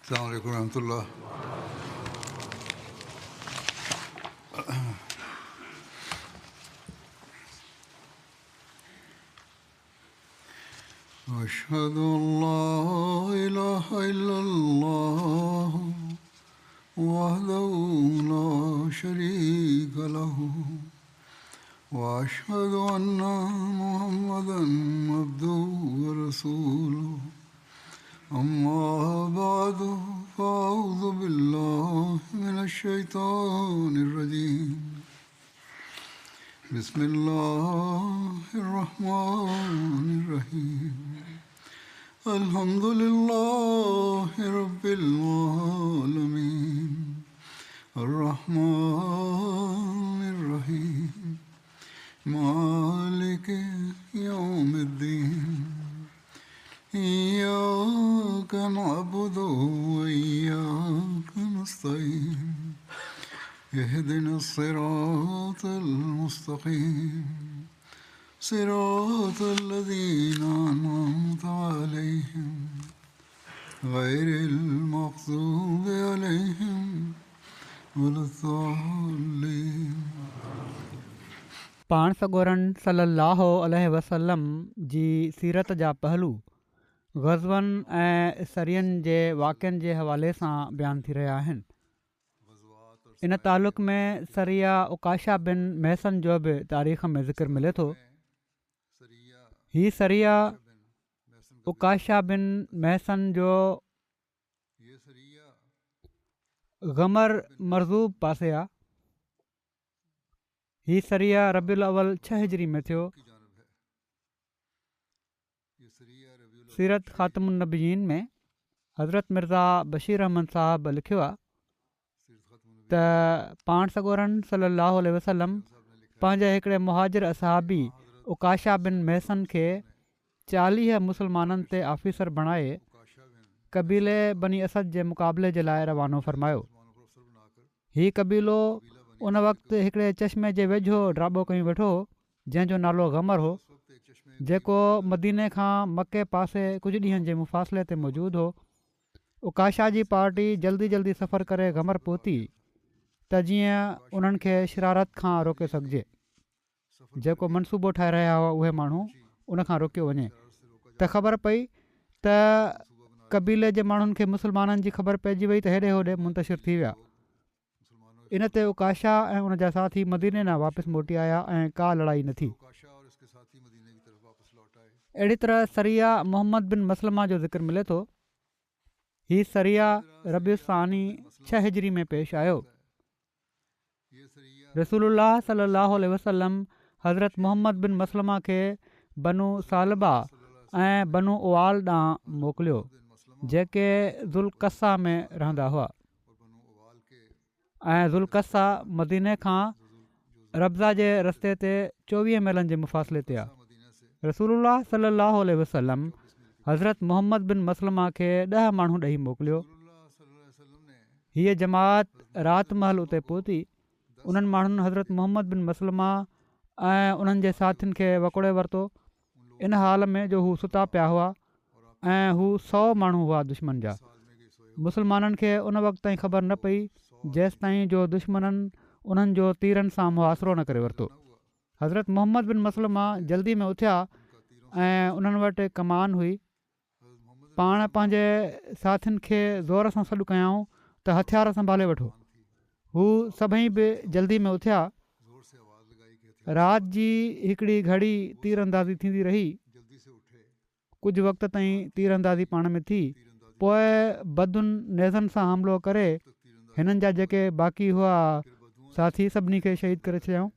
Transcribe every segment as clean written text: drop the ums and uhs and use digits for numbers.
السلام عليكم ورحمة الله. أشهد أن لا إله إلا الله وحده لا شريك له وأشهد أن محمدا عبده ورسوله أما بعد فأعوذ بالله من الشيطان الرجيم بسم الله الرحمن الرحيم الحمد لله رب العالمين الرحمن الرحيم مالك يوم الدين إياك نعبد وإياك نستعين اهدنا الصراط المستقيم صراط الذين أنعمت عليهم غير المغضوب عليهم ولا الضالين. पाण सॻोरन सल्लल्लाहु अलैहि वसल्लम जी सीरत जा पहलू ग़ज़वनि ऐं सरियनि जे वाक़िअनि जे हवाले सां बयानु थी रहिया आहिनि. इन तालुक़ में सरिया उकाशा बिन महसन जो बि तारीख़ में ज़िक्र मिले थो. हीअ सरिया उकाशा बिन महसन जो ग़मर मरज़ूब पासे आहे. हीअ सरिया रबीउल अव्वल 6 हिजरी में थियो. सीरत ख़ातमुन नबीयीन में हज़रत मिर्ज़ा बशीर अहमद साहब लिखियो आहे त पाण सॻोरन सल्लल्लाहु अलैहि वसल्लम पंहिंजे हिकिड़े मुहाजिर असहाबी उकाशा बिन महसन खे 40 मुसलमाननि ते आफ़ीसर बणाए कबीले बनी असद जे मुक़ाबले जे लाइ रवानो फ़रमायो. हीउ कबीलो उन वक़्तु हिकिड़े चश्मे जे वेझो ड्राबो कयूं वेठो हो जंहिंजो नालो ग़मर हो, जेको मदीने खां मके पासे कुझु ॾींहंनि जे मुफ़ासिले ते मौजूदु हो. उकाशा जी पार्टी जल्दी जल्दी सफ़र करे ग़मर पहुती त जीअं उन्हनि खे शरारत खां रोके सघिजे. जेको मनसूबो ठाहे रहिया हुआ उहे माण्हू उनखां रोकियो वञे त ख़बर पई त कबीले जे माण्हुनि खे मुसलमाननि जी ख़बर पइजी वई त हेॾे होॾे मुंतशिर थी विया. इन ते उकाशा ऐं उन जा साथी मदीने न वापसि मोटी आया ऐं का लड़ाई न थी. अहिड़ी तरह सरिया मोहम्मद बिन मसलमा जो ज़िक्र मिले थो. हीअ सरिया रबीउ सानी 6 हिजरी में पेश आयो. रसूलुल्लाह सल्लल्लाहु अलैहि वसल्लम हज़रत मोहम्मद बिन मसलमा खे बनू सालबा ऐं बनू उवाल ॾांहुं मोकिलियो जेके ज़ुल्क़सा में रहंदा हुआ ऐं ज़ुल्क़सा मदीने खां रब्ज़ा जे रस्ते ते 24 मीलनि जे मुफ़ासिले ते आहे. रसूलुल्लाह सल्लल्लाहु अलैहि वसल्लम हज़रत मोहम्मद बिन मसलमा खे 10 माण्हू ॾेई मोकिलियो. हीअ जमात राति महल उते पहुती. उन्हनि माण्हुनि हज़रत मोहम्मद बिन मसलमा ऐं उन्हनि जे साथियुनि खे वकोड़े वरितो इन हाल में जो हू सुता पिया हुआ ऐं हू 100 माण्हू हुआ दुश्मन जा. मुसलमाननि खे उन वक़्त ताईं ख़बर न पई जेसि ताईं जो दुश्मननि उन्हनि जो तीरनि सां मुहासिरो न करे वरितो. हज़रत मोहम्मद बिन मसलमा जल्दी में उथिया ऐं उन्हनि वटि कमान हुई. पाण पंहिंजे साथियुनि खे ज़ोर सां सॾु कयाऊं त हथियार संभाले वठो. हू सभई बि जल्दी में उथिया. राति जी हिकिड़ी घड़ी तीर अंदाज़ी थींदी रही. कुझु वक़्त ताईं तीर अंदाज़ी पाण में थी. पोइ बदुनि नेज़नि सां हमिलो करे हिननि जा जेके बाक़ी हुआ साथी सभिनी खे शहीद करे छॾियऊं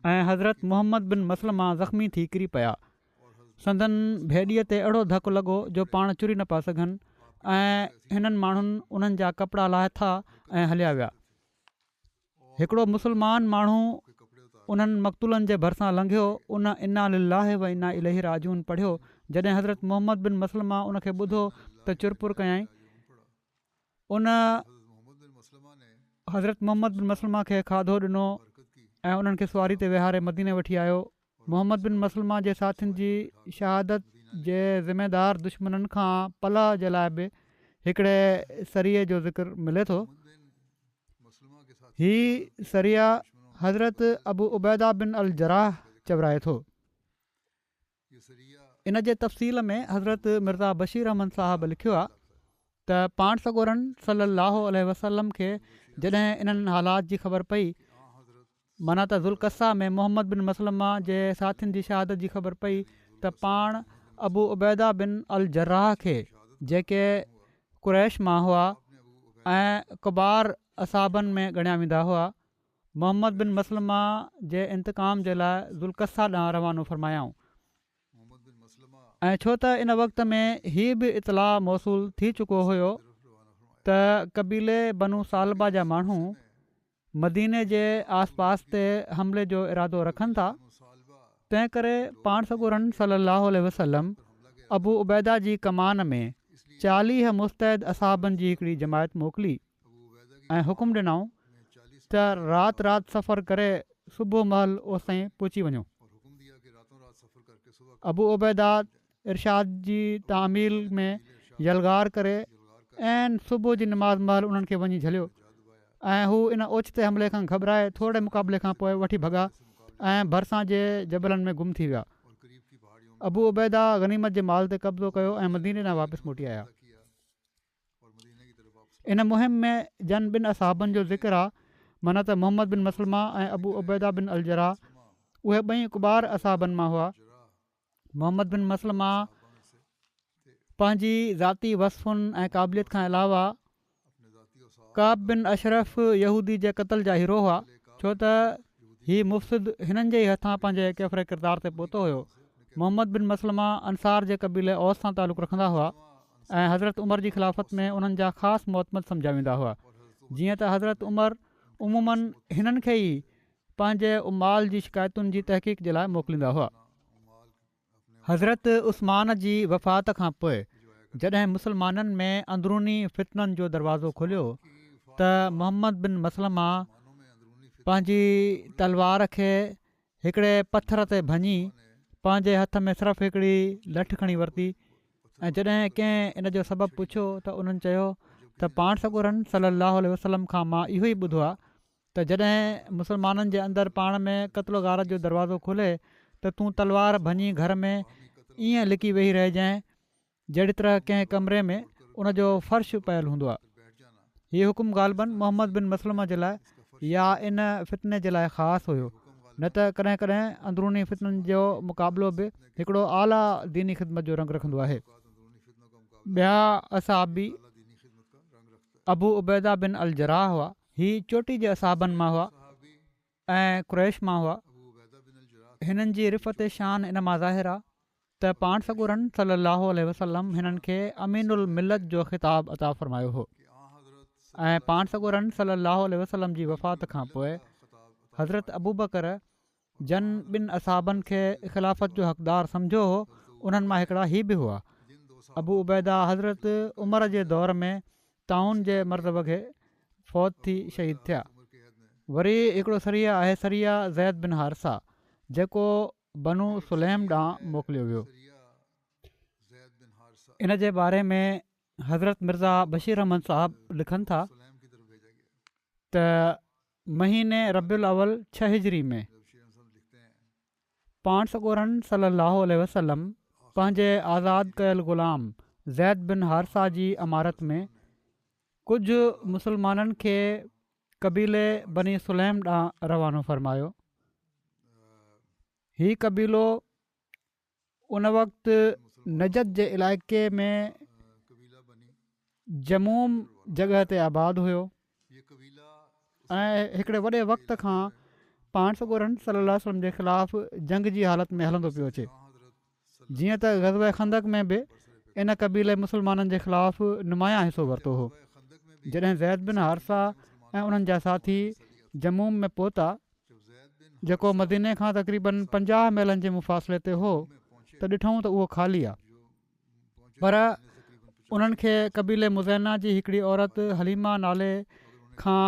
ऐं हज़रत मोहम्मद बिन मसलमा ज़ख़्मी थी किरी पिया. संदन भेॾीअ ते अहिड़ो धकु लॻो जो पाण चुरी न पिया सघनि ऐं हिननि माण्हुनि उन्हनि जा कपिड़ा लाथा ऐं हलिया विया. हिकिड़ो मुसलमान माण्हू उन्हनि मक़तूलनि जे भरिसां लंघियो. उन इन्ना लिल्लाहि व इन्ना इलैहि राजिऊन पढ़ियो. जॾहिं हज़रत मोहम्मद बिन मसलमा उनखे ॿुधो त चुरपुर कयईं. उन हज़रत मोहम्मद बिन मसलमा खे खाधो ॾिनो ऐं उन्हनि खे सुवारी ते विहारे मदीने वठी आयो. मोहम्मद बिन मसलमा जे साथियुनि जी शहादत जे ज़िमेदार दुश्मननि खां पला जे लाइ बि हिकिड़े सरीए जो ज़िक्र मिले थो। हीउ सरिया हज़रत अबू उबैदा बिन अल जराह चवराए थो। इन जे तफ़सील में हज़रत मिर्ज़ा बशीर अहमद साहब लिखियो आहे त पाण सॻोरन सलाहु वसलम खे जॾहिं इन्हनि हालात जी ख़बर पई, माना त ज़ुल्कसा में मोहम्मद बिन मसलमा जे साथियुनि जी शहादत जी ख़बर पई, त पाण अबू उबैदा बिन अल जराह खे जेके कुरैश मां हुआ ऐं कबार असाबनि में ॻणिया वेंदा हुआ, मोहम्मद बिन मसलमा जे इंतकाम जे लाइ ज़ुल्कसा ॾांहुं रवानो फ़रमायाऊं। ऐं छो त इन वक़्त में हीअ बि इतलाह मौसूल थी चुको हुयो त कबीले बनू सालबा जा माण्हू मदीने जे आस पास ते हमले जो इरादो रखनि था। तंहिं करे पाण सॻोरन सलाहु वसलम अबू उबैदा जी कमान में 40 मुस्तैद असाबनि जी हिकिड़ी जमायत मोकिली ऐं हुकुम ॾिनऊं त राति सफ़र करे सुबुह महल ओसाईं पहुची वञो। अबू उबैदा इरशाद जी तामील में यलगार करे ऐं सुबुह जी नमाज़ महल उन्हनि खे वञी झलियो ऐं हू इन ओचिते हमले खां घबराए थोरे मुक़ाबले खां पोइ वठी भॻा ऐं भरिसां जे जबलनि में गुम थी विया। अबू उबैदा गनीमत जे माल ते कब्ज़ो कयो ऐं मदीने ॾांहुं वापसि मोटी आया। इन मुहिम में जन ॿिनि असाबनि जो ज़िक्र आहे, माना त मोहम्मद बिन मसलमा ऐं अबू उबैदा बिन अल जराह। उहे ॿई कुबार असाबनि मां हुआ। मोहम्मद बिन मसलमा पंहिंजी ज़ाती वसफ़ुनि ऐं क़ाबिलियत खां अलावा काब बिन अशरफ यहूदी जे क़तल जा हीरो हुआ, छो त हीउ मुफ़्सिद हिननि जे ई हथां पंहिंजे कैफ़रे किरदार ते पहुतो हुयो। मोहम्मद बिन मसलमा अंसार जे क़बीले औस सां तालुक़ु रखंदा हुआ ऐं हज़रत उमर जी ख़िलाफ़त में उन्हनि जा ख़ासि मुअतमद सम्झा वेंदा हुआ। जीअं त हज़रत उमर उमूमनि हिननि खे ई पंहिंजे उमाल जी शिकायतुनि जी तहक़ीक़ जे लाइ मोकिलींदा हुआ। हज़रत उस्मान जी वफ़ात खां पोइ जॾहिं मुसलमाननि में अंदरूनी फितननि जो दरवाज़ो खुलियो त मोहम्मद बिन मसलमा पंहिंजी तलवार खे हिकिड़े पथर ते भञी पंहिंजे हथ में सिर्फ़ु हिकिड़ी लठ खणी वरिती ऐं जॾहिं कंहिं इन जो सबबु पुछियो त उन्हनि चयो त पाण सॻोरन सलाहु वसलम खां मां इहो ई ॿुधो आहे त जॾहिं मुसलमाननि जे अंदरि पाण में क़त्ल गारत जो दरवाज़ो खुले त तूं तलवार भञी घर में ईअं लिकी वेही रहिजांइ जहिड़ी तरह कंहिं कमरे में उनजो फ़र्श पयल हूंदो आहे। हीउ हुकुम ग़ालिबन मोहम्मद बिन मसलमा जे लाइ या इन फितने जे लाइ ख़ासि हुयो, न त कॾहिं कॾहिं अंदरूनी फितननि जो मुक़ाबिलो बि हिकिड़ो आला दीनी ख़िदमत जो रंग रखंदो आहे। ॿिया असाबी अबू उबैदा बिन अल जराह हुआ। हीउ चोटी जे असाबनि मां हुआ ऐं कुरैश मां हुआ। हिननि जी रिफ़त शान इन मां ज़ाहिर आहे त पाण सॻोरन सलाहु वसलम हिननि खे अमीनुल मिलत जो ख़िताब अता फ़रमायो हो ऐं पाण सॻोरन सलाहु वसलम जी वफ़ात खां पोइ हज़रत अबू बकर जन ॿिनि असाबनि खे ख़िलाफ़त जो हक़दार सम्झो हो। उन्हनि मां हिकिड़ा ही बि हुआ। अबू उबैदा हज़रत उमर जे दौर में ताउन जे मरतब खे फ़ौत थी शहीद थिया। वरी हिकिड़ो सरिया आहे, सरिया ज़ैद बिन हारिसा, जेको बनू सुलैम ॾांहुं मोकिलियो वियो। इन जे बारे में हज़रत मिर्ज़ा बशीर अहमद साहब लिखनि था त महीने रबियुल अवल 6 हिजरी में पाण सॻोरन सलाहु वसलम पंहिंजे आज़ादु कयल ग़ुलाम ज़ैद बिन हारिसा जी अमारत में कुझु मुसलमाननि खे कबीले बनी सुलैम ॾांहुं रवानो फ़रमायो। हीउ कबीलो उन वक़्तु नजद जे इलाइक़े में जमूम जॻह ते आबाद हुयो ऐं हिकिड़े वॾे वक़्त खां पाण सॻोरन सलाहु वसलम जे ख़िलाफ़ु जंग जी हालत में हलंदो पियो अचे। जीअं त ग़ज़वे खंदक में बि इन कबीले मुसलमाननि जे ख़िलाफ़ु नुमायां हिसो वरितो हो। जॾहिं ज़ैद बिन हारिसा ऐं उन्हनि जा साथी जमूम में पहुता, जेको मदीने खां तक़रीबन 50 मीलनि जे मुफ़ासिले ते हो, त ॾिठऊं त उहो ख़ाली आहे। पर उन्हनि खे कबीले मुज़ैना जी हिकिड़ी औरत हलीमा नाले खां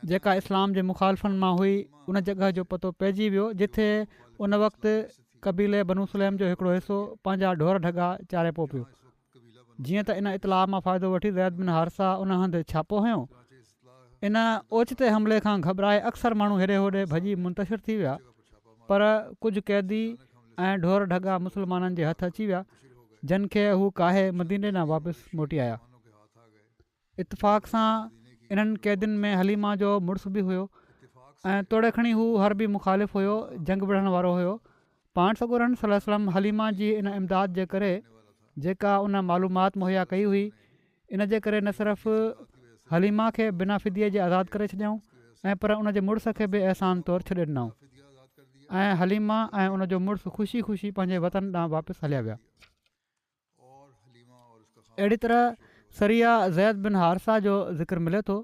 जेका इस्लाम जे मुखालफ़नि मां हुई, उन जॻह जो पतो पइजी वियो जिथे उन वक़्तु कबीले बनू सुलैम जो हिकिड़ो हिसो पंहिंजा ढोर ढगा चारे पोइ पियो। जीअं त इन इतलाह मां फ़ाइदो वठी ज़ैद बिन हारिसा उन हंधि छापो हयो। इन ओचिते हमले खां घबराए अक्सर माण्हू हेॾे होॾे भॼी मुंतशिर थी विया, पर कुझु क़ैदी ऐं ढोर ढगा मुस्लमाननि जे हथु अची विया, जिन खे हू काहे मदीने ॾांहुं वापसि मोटी आया। इतफ़ाक़ सां इन्हनि क़ैदियुनि में हलीमा जो मुड़ुसु बि हुयो ऐं तोड़े खणी हू हरबी मुख़ालिफ़ हुयो, जंग विढ़ण वारो हुयो। पाण सॻोरन सल्लल्लाहु अलैहि वसल्लम हलीमा जी इन इमदाद जे करे जेका उन मालूमात मुहैया कई हुई, इन जे करे न सिर्फ़ु हलीमा खे बिना फिदीअ जे आज़ादु करे छॾियऊं ऐं पर उन जे मुड़ुस खे बि अहसान तौरु छॾे ॾिनऊं ऐं हलीमा ऐं उन जो मुड़ुसु ख़ुशी ख़ुशी पंहिंजे वतन ॾांहुं वापसि हलिया विया। अहिड़ी तरह सरिया ज़ैद बिन हारिसा जो ज़िक्र मिले थो,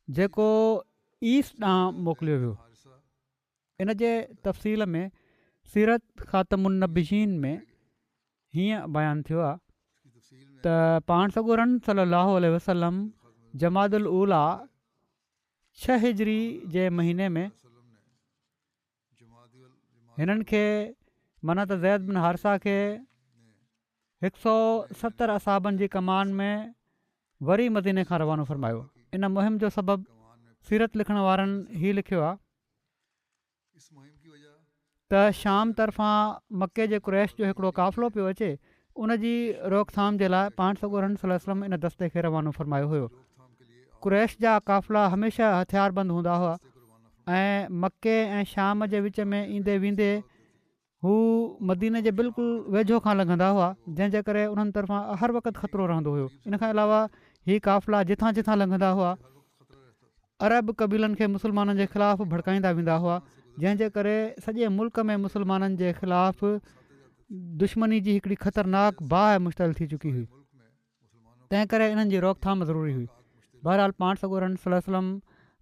जेको ईस्ट ॾांहुं मोकिलियो वियो। इन जे तफ़सील में सीरत ख़ातमुन्नबीयीन में हीअं बयानु थियो आहे त पाण सॻोरन सल्लल्लाहु अलैहि वसल्लम जमादुल ऊला 6 हिजरी जे महीने में हिननि खे माना त ज़ैद बिन हारिसा खे 170 असाबनि जी कमान में वरी मदीने खां रवानो फ़रमायो। इन मुहिम जो सबबु सीरत लिखण वारनि हीउ लिखियो आहे त शाम तरफ़ां मके जे कुरैश जो हिकिड़ो क़ाफ़िलो पियो अचे, उन जी रोकथाम जे लाइ पाण सॻोरन सल्लल्लाहु अलैहि वसल्लम इन दस्ते खे रवानो फ़रमायो हुयो। कुरैश जा क़ाफ़िला हमेशह हथियारबंद हूंदा हुआ ऐं मके ऐं शाम जे विच में ईंदे वेंदे हू मदीने जे बिल्कुलु वेझो खां लंघंदा हुआ, जंहिंजे करे उन्हनि तरफ़ां हर वक़्तु ख़तरो रहंदो हुयो। इन खां अलावा हीअ क़ाफ़िला जिथां जिथां लंघंदा हुआ अरब क़बीलनि खे मुस्लमाननि जे ख़िलाफ़ु भड़काईंदा वेंदा हुआ, जंहिंजे करे सॼे मुल्क में मुस्लमाननि जे ख़िलाफ़ु दुश्मनी जी हिकिड़ी ख़तरनाक बाहि मुश्तइल थी चुकी हुई। तंहिं करे इन्हनि जी रोकथाम ज़रूरी हुई। बहरहाल पाण सॻोरन सल्लल्लाहु अलैहि वसल्लम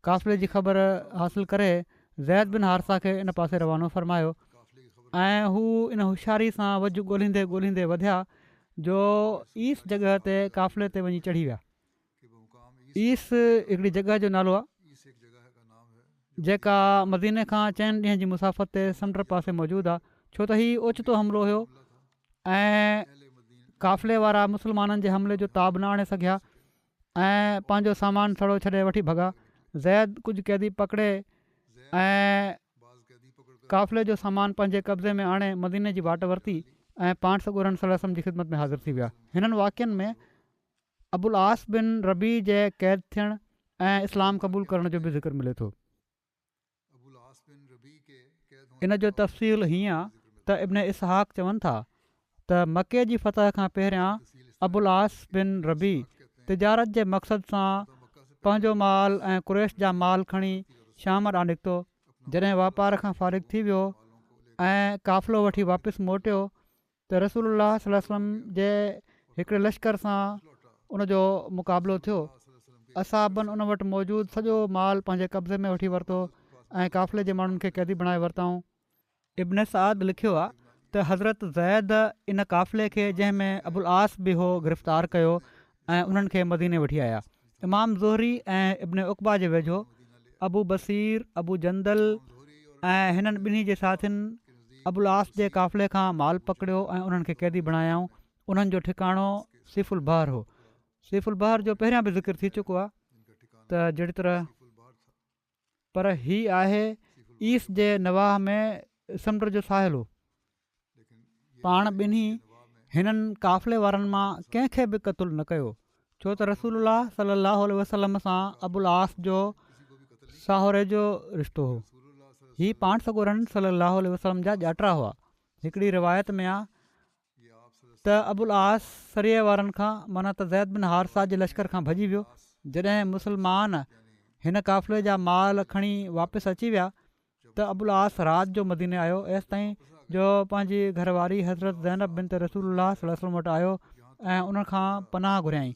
क़ाफ़िले जी ख़बर हासिलु करे ज़ैद बिन हारिसा खे इन पासे रवानो फ़रमायो ऐं हू इन होशियारी सां वझु ॻोल्हींदे ॻोल्हींदे वधिया जो ईस जॻह ते क़ाफ़िले ते वञी चढ़ी विया। ईस हिकिड़ी जॻह जो नालो आहे जेका मदीने खां 4 ॾींहं जी मुसाफ़त ते समुंड पासे मौजूदु आहे, छो त हीउ ओचितो हमिलो हुयो ऐं क़ाफ़िले वारा मुस्लमाननि जे हमले जो ताब न आणे सघिया ऐं पंहिंजो सामान सड़ो छॾे वठी भॻा। ज़ैद कुझु क़ैदी पकिड़े ऐं क़ाफ़िले जो सामान पंहिंजे कब्ज़े में आणे मदीने जी वाट वरिती ऐं पाण सॻोरन सल्लल्लाहु अलैहि वसल्लम जी ख़िदमत में हाज़िर थी विया। हिननि वाक़िअनि में अबुल आस बिन रबी जे क़ैद थियणु ऐं इस्लाम क़बूल करण जो बि ज़िक्र मिले थो। इन जो तफ़सील हीअं आहे त इब्न इसहाक़ चवनि था त मके जी फतह खां पहिरियां अबुल आस बिन रबी तिजारत जे मक़सद सां पंहिंजो माल ऐं कुरैश जा माल खणी शाम ॾांहुं निकितो। जॾहिं वापार खां फ़ारिग़ थी वियो ऐं क़ाफ़िलो वठी वापसि मोटियो त रसूलुल्लाह सल्लल्लाहु अलैहि वसल्लम जे हिकिड़े लश्कर सां उनजो मुक़ाबिलो थियो। असाबनि उन वटि मौजूदु सॼो माल पंहिंजे कब्ज़े में वठी वरितो ऐं क़ाफ़िले जे माण्हुनि खे क़ैदी बणाए वरिताऊं। इब्न साद लिखियो आहे त हज़रत ज़ैद इन क़ाफ़िले खे जंहिंमें अबुल आस बि हो गिरफ़्तार कयो ऐं उन्हनि खे मदीने वठी आया। इमाम ज़ुहरी ऐं इब्न उक़बा जे वेझो अबू बसीर अबू जंदल ऐं हिननि ॿिन्ही जे साथियुनि अबुल आस जे क़ाफ़िले खां माल पकड़ियो ऐं उन्हनि खे क़ैदी बणायाऊं। उन्हनि जो ठिकाणो सीफ़ुल बहर हो। सीफ़ुल बहर जो पहिरियां बि ज़िक्र थी चुको आहे त जहिड़ी तरह, पर हीअ आहे ईस जे नवाह में समुंड जो साहिल हो। पाण ॿिन्ही हिननि क़ाफ़िले वारनि मां कंहिंखे बि क़तलु न कयो, छो त रसूलुल्लाह सल्लल्लाहु अलैहि वसल्लम सां अबुल आस जो साहुरे जो रिश्तो हो। हीअ पाण सॻोरन सल्लल्लाहु अलैहि वसल्लम जा ॼातरा हुआ। हिकिड़ी रिवायत में आहे त अबुल आस सरीअ वारनि खां माना त ज़ैद बिन हारिसा जे लश्कर खां भॼी वियो। जॾहिं मुस्लमान हिन क़ाफ़िले जा माल खणी वापसि अची विया त अबुल आस राति जो मदीने आयो, एसि ताईं जो पंहिंजी घरवारी हज़रत ज़ैनब बिनत रसूलुल्लाह सल्लल्लाहु अलैहि वसल्लम वटि आयो ऐं उन खां पनाह घुरियाईं।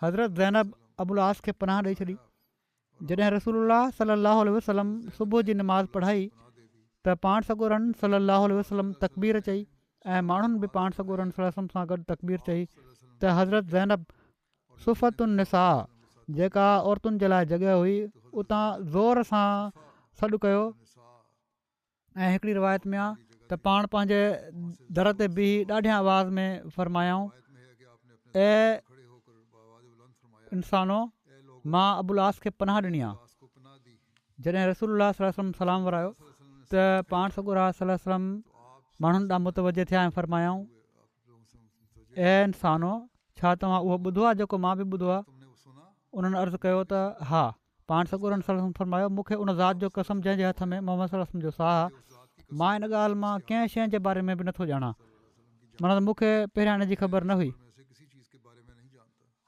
हज़रत ज़ैनब अबुल आस खे पनाह ॾेई छॾी। जॾहिं रसूलुल्लाह सल्लल्लाहु अलैहि वसल्लम सुबुह जी नमाज़ पढ़ाई त पाण सॻोरन सल्लल्लाहु अलैहि वसल्लम तकबीर चई ऐं माण्हुनि बि पाण सॻोरन सल्लल्लाहु अलैहि वसल्लम सां गॾु तकबीर चई त हज़रत ज़ैनब सुफ़तुन निसा जेका औरतुनि जे लाइ जॻह हुई उतां ज़ोर सां सॾु कयो ऐं हिकिड़ी रिवायत में आहे त पाण पंहिंजे दर ते बीह ॾाढियां आवाज़ में फ़रमायाऊं ऐं इंसानो मां अबुल आस खे पनाह ॾिनी आहे। जॾहिं रसूलुल्लाह सल्लल्लाहु अलैहि वसल्लम सलाम वरायो त पाण सॻुरा सल्लल्लाहु अलैहि वसल्लम माण्हुनि ॾांहुं मुतवजे थिया ऐं फरमायाऊं, ऐं इंसानो छा तव्हां उहो ॿुधो आहे जेको मां बि ॿुधो आहे? उन्हनि अर्ज़ु कयो त हा। पाण सॻुरनि सल्लल्लाहु अलैहि वसल्लम फरमायो, मूंखे उन ज़ात जो कसम जंहिंजे हथ में मोहम्मद सल्लल्लाहु अलैहि वसल्लम जो साह आहे, मां इन ॻाल्हि मां कंहिं शइ जे बारे में बि नथो ॼाणा। माना त मूंखे पहिरियां इन जी ख़बर न हुई,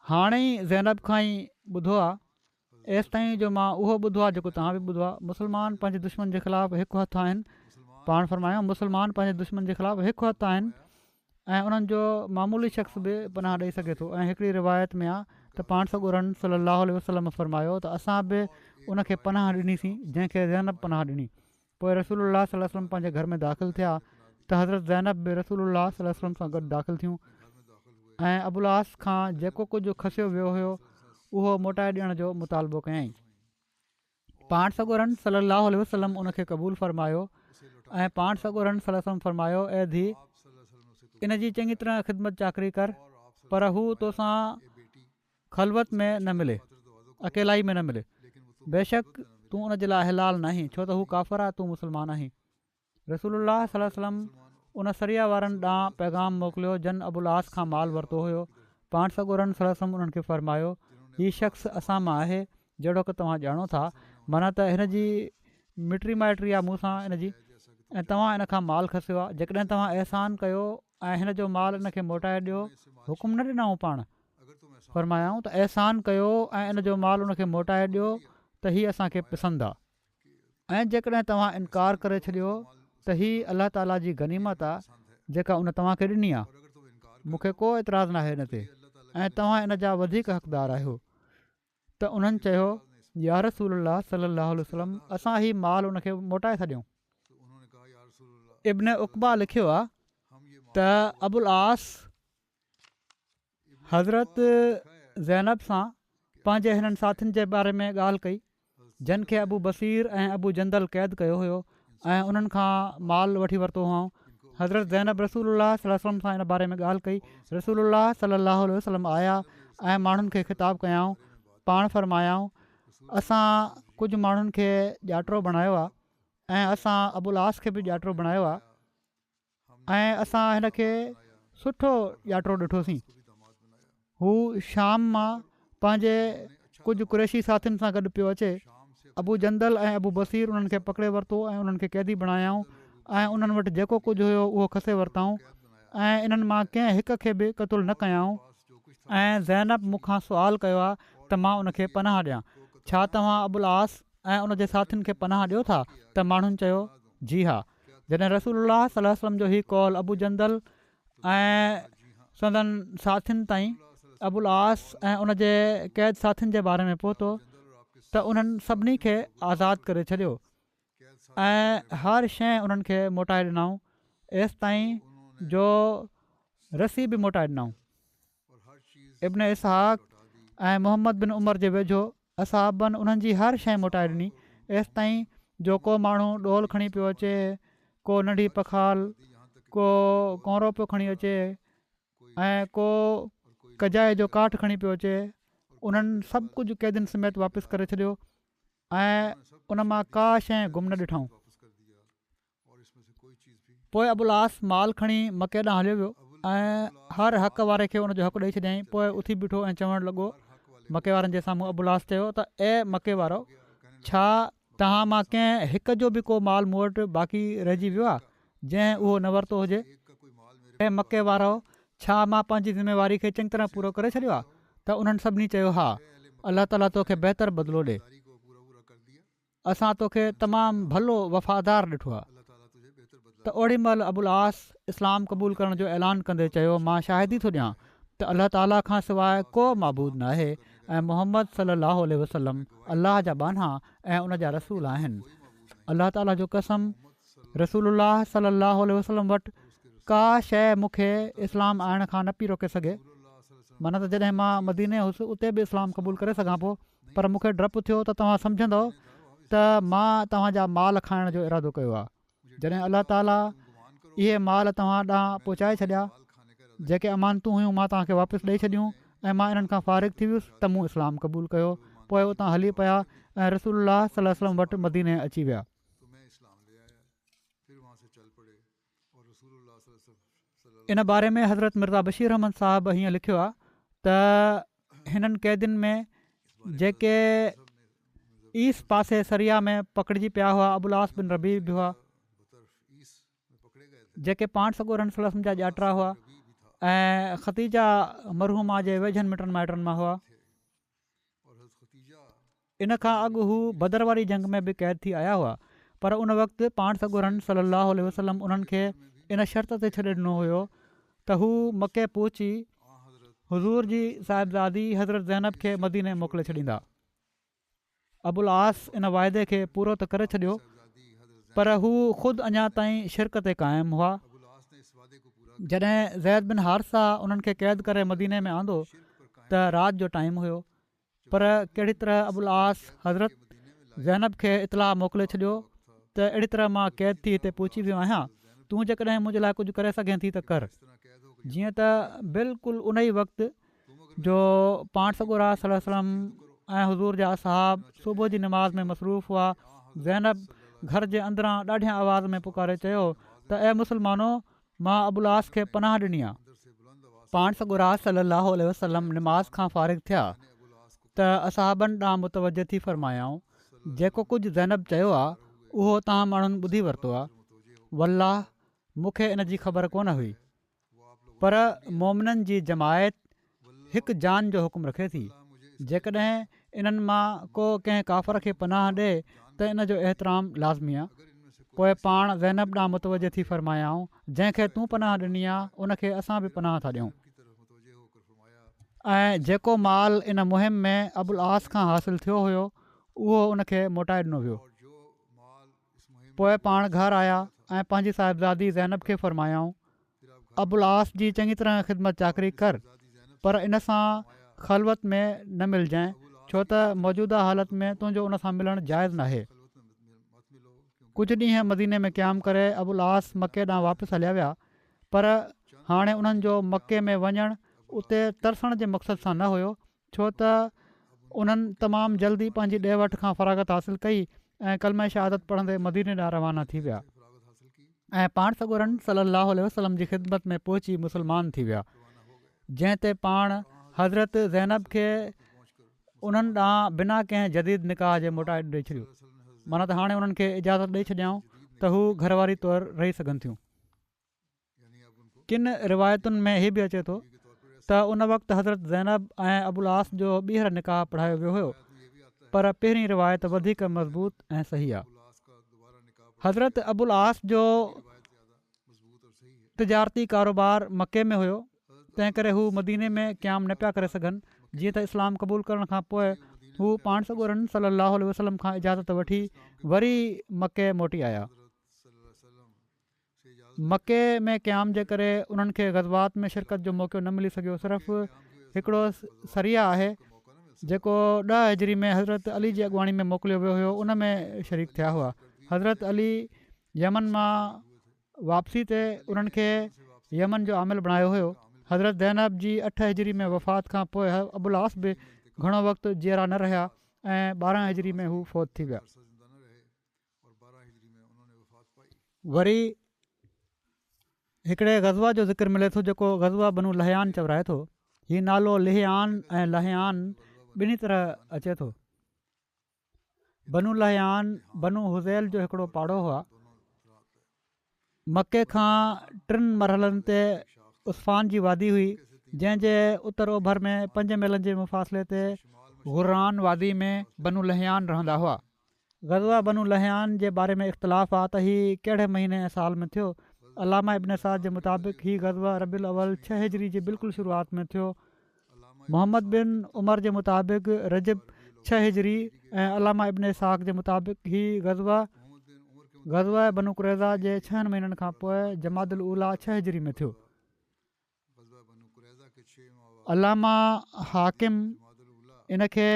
हाणे ई ज़ैनब खां ई ॿुधो आहे। एसि ताईं जो मां उहो ॿुधो आहे जेको तव्हां बि ॿुधो आहे। मुस्लमान पंहिंजे दुश्मन जे ख़िलाफ़ु हिकु हथु आहिनि। पाण फरमायूं मुस्लमान पंहिंजे दुश्मन जे ख़िलाफ़ु हिकु हथु आहिनि ऐं उन्हनि जो मामूली शख़्स बि पनाह ॾेई सघे थो। ऐं हिकिड़ी रिवायत में आहे त पाण सॻुरनि सल्लल्लाहु अलैहि वसल्लम फरमायो त असां बि उनखे पनाह ॾिनीसीं जंहिंखे ज़ैनब पनाह ॾिनी। पोइ रसूलुल्लाह सल्लल्लाहु अलैहि वसल्लम पंहिंजे घर में दाख़िल थिया त हज़रत ज़ैनब बि रसूलुल्लाह सल्लल्लाहु अलैहि वसल्लम सां गॾु दाख़िल थियूं ऐं अबुल आस खां जेको कुझु खसियो वियो हुयो उहो मोटाए ॾियण जो मुतालबो कयईं। पाण सॻुरनि सल्लल्लाहु अलैहि वसल्लम उनखे क़बूल फरमायो ऐं पाण सॻुरनि सल्लल्लाहु अलैहि वसल्लम फरमायो, ऐं धी इन जी चङी तरह ख़िदमत चाकरी कर, पर हू तोसां ख़लवत में न मिले, अकेलाई में न मिले। बेशक तूं उन जे लाइ हिलाल न आहीं, छो त हू काफ़िर आहे, तूं मुस्लमान आहीं। रसूलुल्लाह सल्लल्लाहु अलैहि वसल्लम उन सरिया वारनि ॾांहुं पैगाम मोकिलियो जिन अबुल आस खां माल वरितो हुयो। पाण सॻुरनि सल्लल्लाहु अलैहि वसल्लम उन्हनि खे फरमायो, हीउ शख़्स असां मां आहे जहिड़ो की तव्हां ॼाणो था, माना त हिन जी मिटी माइटी आहे मूंसां इन जी, ऐं तव्हां इन खां माल खसियो आहे। जेकॾहिं तव्हां अहसान कयो ऐं हिन जो माल इन खे मोटाए ॾियो, हुकुम न ॾिनऊं पाण फरमायाऊं त अहसान कयो ऐं इन जो माल उनखे मोटाए ॾियो त हीअ असांखे पसंदि आहे। ऐं जेकॾहिं तव्हां इनकार करे छॾियो त हीअ अलाह ताला जी गनीमत आहे जेका उन तव्हांखे ॾिनी आहे, मूंखे को एतिराज़ु न आहे हिन ते ऐं तव्हां इन जा वधीक हक़दार आहियो। त उन्हनि चयो, या रसूलुल्लाह सल्लल्लाहु अलैहि वसल्लम, असां हीउ माल उनखे मोटाए छॾियूं। इब्न उक़बा लिखियो आहे त अबुल आस हज़रत ज़ैनब सां पंहिंजे हिननि साथियुनि जे बारे में ॻाल्हि कई जिन खे अबू बसीर ऐं अबू जंदल क़ैद कयो हुयो ऐं उन्हनि खां माल वठी वरितो हुओ। हज़रत ज़ैनब रसूलुल्लाह सल्लल्लाहु अलैहि वसल्लम सां इन बारे में ॻाल्हि कई। रसूलुल्लाह सल्लल्लाहु अलैहि वसल्लम आया ऐं माण्हुनि खे ख़िताबु कयाऊं। पाण फरमायाऊं, असां कुझु माण्हुनि खे ॼातिरो बणायो आहे ऐं असां अबुल आस खे बि ॼातिरो बणायो आहे ऐं असां हिन खे सुठो ॼातिरो ॾिठोसीं। हू शाम मां पंहिंजे कुझु कुरैशी साथियुनि सां गॾु पियो अचे। अबू जंदल ऐं अबू बसीर उन्हनि खे पकिड़े वरितो ऐं उन्हनि खे क़ैदी बणायाऊं ऐं उन्हनि वटि जेको कुझु हुयो उहो खसे वरिताऊं ऐं इन्हनि मां कंहिं हिक खे बि क़तलु न कयाऊं। ऐं ज़ैनब मूंखां सुवालु कयो आहे त मां उनखे पनाह ॾियां, छा तव्हां अबुल आस ऐं उन जे साथियुनि खे पनाह ॾियो था? त माण्हुनि चयो, जी हा। जॾहिं रसूलुल्लाह सल्लल्लाहु अलैहि वसल्लम जो हीउ कौल अबू जंदल ऐं संदन साथियुनि ताईं अबुल आस ऐं उन जे क़ैद साथियुनि जे बारे में पहुतो त उन्हनि सभिनी खे आज़ादु करे छॾियो ऐं हर शइ उन्हनि खे मोटाए ॾिनऊं, एसि ताईं जो रसी बि मोटाए ॾिनऊं। इब्न इसहाक़ ऐं मोहम्मद बिन उमर जे वेझो असहाबनि उन्हनि जी हर शइ मोटाए ॾिनी, एसि ताईं जो को माण्हू ॾोल खणी पियो अचे, को नंढी पखाल, को कौरो पियो खणी अचे ऐं को कजाए जो काठ खणी पियो अचे, उन्हनि सभु कुझु क़ैदियुनि समेत वापसि करे छॾियो ऐं उन मां का शइ गुम न ॾिठऊं। पोइ अबुल आस माल खणी मके ॾांहुं हलियो वियो ऐं हर हक़ वारे खे उनजो हक़ु ॾेई छॾियईं। पोइ उथी बीठो ऐं चवणु लॻो, मके वारनि जे साम्हूं अबुल आस चयो त ए मके वारो, छा तव्हां मां कंहिं हिक जो बि को माल मूं वटि बाक़ी रहिजी वियो आहे जंहिं उहो न वरितो हुजे? ऐं मके वारो, छा मां पंहिंजी ज़िमेवारी खे चङी तरह पूरो करे छॾियो आहे? त उन्हनि सभिनी चयो, हा, अलाह ताला तोखे बहितर बदिलो ॾे, असां तोखे तमामु भलो वफ़ादार ॾिठो आहे। त ओॾी महिल अबुल आस इस्लाम क़बूल करण जो ऐलान कंदे चयो, मां शाहिदी थो ॾियां त अलाह ताला खां सवाइ को माबूद न आहे ऐं मोहम्मद सल्लल्लाहु अलैहि वसल्लम अलाह जा बाना ऐं उन जा रसूल आहिनि। अलाह ताला जो कसम, रसूलुल्लाह सल्लल्लाहु अलैहि वसल्लम वटि का शइ मूंखे इस्लाम आणण खां न पई रोके सघे। माना त जॾहिं मां मदीने हुउसि उते बि इस्लाम क़बूल करे सघां पोइ, पर मूंखे डपु थियो त तव्हां सम्झंदव त मां तव्हांजा माल खाइण जो इरादो कयो आहे। जॾहिं अलाह ताला इहे माल तव्हां ॾांहुं पहुचाए छॾिया जेके अमानतूं हुयूं मां तव्हांखे वापसि ॾेई छॾियूं ऐं मां इन्हनि खां फ़ारिग़ थी वियुसि त मूं इस्लाम क़बूलु कयो। पोइ उतां हली पिया ऐं रसूलुल्लाह सल्लल्लाहु अलैहि वसल्लम वटि मदीने अची विया। इन बारे में हज़रत मिर्ज़ा बशीर अहमद साहिबु हीअं लिखियो आहे त हिननि क़ैदियुनि में जेके ईस्ट पासे सरिया में पकड़िजी पिया हुआ अबुल आस बिन रबी बि हुआ, जेके पाण सॻोरनि सलम जा ॼातिरा हुआ ऐं ख़तीजा मरहूमा जे वेझनि मिटनि माइटनि मां हुआ। इन खां अॻु हू बदर वारी जंग में बि क़ैद थी आया हुआ, पर उन वक़्तु पाण सॻोरनि सलाहु वसलम उन्हनि खे इन शर्त ते छॾे ॾिनो हुयो त हू मके पहुची हुज़ूर जी साहिबज़ादी हज़रत ज़ैनब खे मदीने मोकिले छॾींदा। अबुल आस इन वाइदे खे पूरो त करे छॾियो, पर हू ख़ुदि अञा ताईं शिरक ते क़ाइमु हुआ। जॾहिं ज़ैद बिन हारिसा उन्हनि खे क़ैद करे मदीने में आंदो त राति जो टाइम हुयो, पर कहिड़ी तरह अबुल आस हज़रत ज़ैनब खे इतलाह मोकिले छॾियो त अहिड़ी तरह मां क़ैद थी हिते पहुची वियो आहियां, तूं जेकॾहिं मुंहिंजे लाइ कुझु करे सघें थी त कर। जीअं त बिल्कुलु उन ई वक़्तु जो पाण सॻोरा सलम वसलम ऐं हुज़ूर जा असहाब सुबुह जी नमाज़ में मसरूफ़ हुआ, ज़ैनब घर जे अंदरां ॾाढियां आवाज़ में पुकारे चयो त ऐं मुस्लमानो, मां अबुल आस खे पनाह ॾिनी आहे। पाण सॻोरा सलाहु वसलम नमाज़ खां फ़ारिग़ थिया त असहाबनि ॾांहुं मुतवजो थी फ़रमायाऊं, जेको कुझु ज़ैनब चयो आहे उहो तव्हां माण्हुनि ॿुधी वरितो आहे। वल्लाह मूंखे इन जी ख़बर कोन हुई, पर मोमिननि जी जमायत हिकु जान जो हुकुम रखे थी। जेकॾहिं इन्हनि मां को कंहिं काफ़र खे पनाह ॾिए त इन जो एतिराम लाज़मी आहे। पोइ पाण ज़ैनब ॾांहुं मुतवजो थी फ़रमायाऊं, जंहिंखे तूं पनाह ॾिनी आहे उनखे असां बि पनाह था ॾियूं। ऐं जेको माल इन मुहिम में अबुल आस खां हासिलु थियो हुयो उहो उनखे मोटाए ॾिनो वियो। पोइ पाण घर आया ऐं पंहिंजी साहिबज़ादी ज़ैनब खे फ़रमायाऊं, अबुल आस जी चङी तरह ख़िदमत चाकरी कर, पर इन सां ख़लवत में न मिलजांइ, छो त मौजूदा हालत में तुंहिंजो उन सां मिलणु जाइज़ नाहे। कुझु ॾींहं मदीने में क़याम करे अबुल आस मके ॾांहुं वापसि हलिया विया, पर हाणे उन्हनि जो मके में वञणु उते तरसण जे मक़सद सां न हुयो, छो त उन्हनि तमामु जल्दी पंहिंजी ॾे वठि खां फ़रागत हासिलु कई ऐं कलमा शहादत पढ़ंदे मदीने ॾांहुं रवाना थी विया ऐं पाण सॻोरनि सलाहु वसलम जी ख़िदमत में पहुची मुस्लमान थी विया, जंहिं ते पाण हज़रत ज़ैनब खे उन्हनि ॾांहुं बिना कंहिं जदीद निकाह जे मोटाए ॾेई छॾियो। माना त हाणे उन्हनि खे इजाज़त ॾेई छॾियाऊं त हू घरवारी तौरु रही सघनि थियूं। किन रिवायतुनि में हीअ बि अचे थो त उन वक़्तु हज़रत ज़ैनब ऐं अबुल आस जो ॿीहर निकाह पढ़ायो वियो हुयो, पर पहिरीं रिवायत वधीक मज़बूत ऐं सही आहे। हज़रत अबुल आस जो तिजारती कारोबार मके में हुयो, तंहिं करे हू मदीने में क़याम न पिया करे सघनि। जीअं त इस्लाम क़बूल करण खां पोइ हू पाण सॻोरनि सलाहु वसलम खां इजाज़त वठी वरी मके मोटी आया। मके में क़याम जे करे उन्हनि खे ग़ज़वात में शिरकत जो मौक़ो न मिली सघियो। सिर्फ़ु हिकिड़ो सरिया आहे जेको 10 हिजरी में हज़रत अली जी अॻुवाणी में मोकिलियो वियो हुयो, उन में शरीक थिया हुआ। हज़रत अली यमन मां वापसी ते उन्हनि खे यमन जो आमिल बणायो हुयो। हज़रत ज़ैनब जी 8 हिजरी में वफ़ात खां पोइ अबुल आस बि घणो वक़्तु जीअरा न रहिया ऐं 12 हिजरी में हू फ़ौत थी विया। वरी हिकिड़े ग़ज़वा जो ज़िक्र मिले थो जेको ग़ज़वा बनू लहयान चवराए थो। हीउ नालो लिहयान ऐं लहयान ॿिन्ही तरह अचे थो। बनू लहयान बनू हुज़ैल जो हिकिड़ो पाड़ो हुआ। मके खां 3 मरहलनि ते उस्फ़ान जी वादी हुई, जंहिंजे उत्तर ओभर में 5 मीलनि जे मुफ़ासिले ते गुर्रान वादी में बनू लहयान रहंदा हुआ। ग़ज़वा बनू लहयान जे बारे में इख़्तिलाफ़ आहे त हीउ कहिड़े महीने ऐं साल में थियो। अलामा इब्न साद जे मुताबिक़ हीउ ग़ज़वा रबीउल अवल 6 हिजरी जी बिल्कुलु शुरूआति में थियो। मोहम्मद बिन उमर जे मुताबिक़ रजब 6 हिजरी ऐं अलामा इब्न इसहाक़ जे मुताबिक़ हीउ ग़ज़वा बनू कुरैज़ा जे 6 महीननि खां पोइ जमादुल उला 6 हिजरी में थियो। अलामा हाकिम इन खे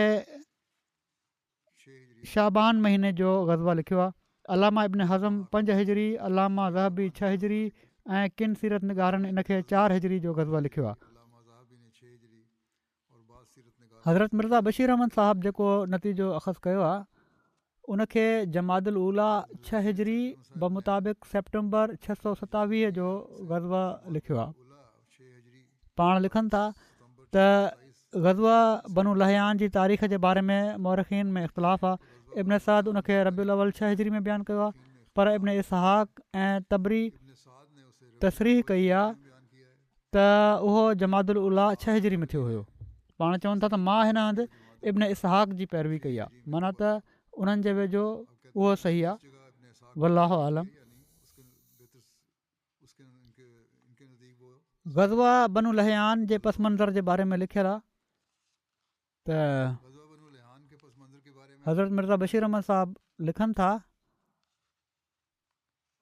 शाबान महीने जो ग़ज़वा लिखियो आहे। अलामा इब्न हज़म 5 हिजरी, अलामा ज़हबी 6 हिजरी ऐं किन सीरत निगारनि इन खे 4 हिजरी जो ग़ज़वा लिखियो आहे. हज़रत मिर्ज़ा बशीर अहमद साहिबु जेको नतीजो अख़ज़ कयो आहे उनखे जमादुल उला 6 हिजरी बमुताबिक़ सेप्टेंबर 627 जो ग़ज़वा लिखियो आहे. पाण लिखनि था त ग़ज़वा बनु लहयान जी तारीख़ जे बारे में मौरख़ीन में इख़्तिलाफ़ु आहे. इब्न साद उनखे रबिउल अव्वल 6 हिजरी में बयानु कयो आहे, पर इब्न इसहाक़ ऐं तबरी तसरीह कई आहे त उहो जमादुल उला 6 हिजरी में थियो हुयो. पाण चवनि था त मां हिन हंधि इब्न इसहाक़ जी पैरवी कई आहे, माना त उन्हनि जे वेझो उहो सही आहे. वल्लाहु आलम. ग़ज़वा बनु लहयान जे पस मंज़र जे बारे में लिखियलु आहे त हज़रत मिर्ज़ा बशीर अहमद साहिबु लिखनि था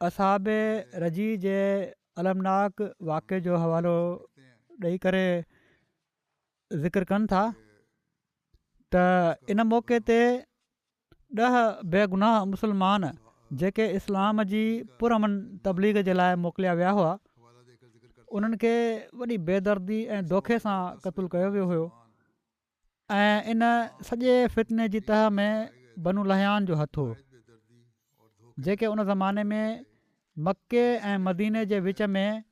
असहाबे रजी जे अलमनाक वाक़े जो हवालो ॾेई करे ज़िक्र कनि था त इन मौक़े ते 10 बेगुनाह मुस्लमान जेके इस्लाम जी पुरअमन तबलीग जे लाइ मोकिलिया विया हुआ उन्हनि खे वॾी बेदर्दी ऐं दोखे सां क़तलु कयो वियो हुयो. ऐं इन सॼे फितने जी तह में बनु लहयान जो हथु हो जेके उन ज़माने में मके ऐं मदीने जे विच में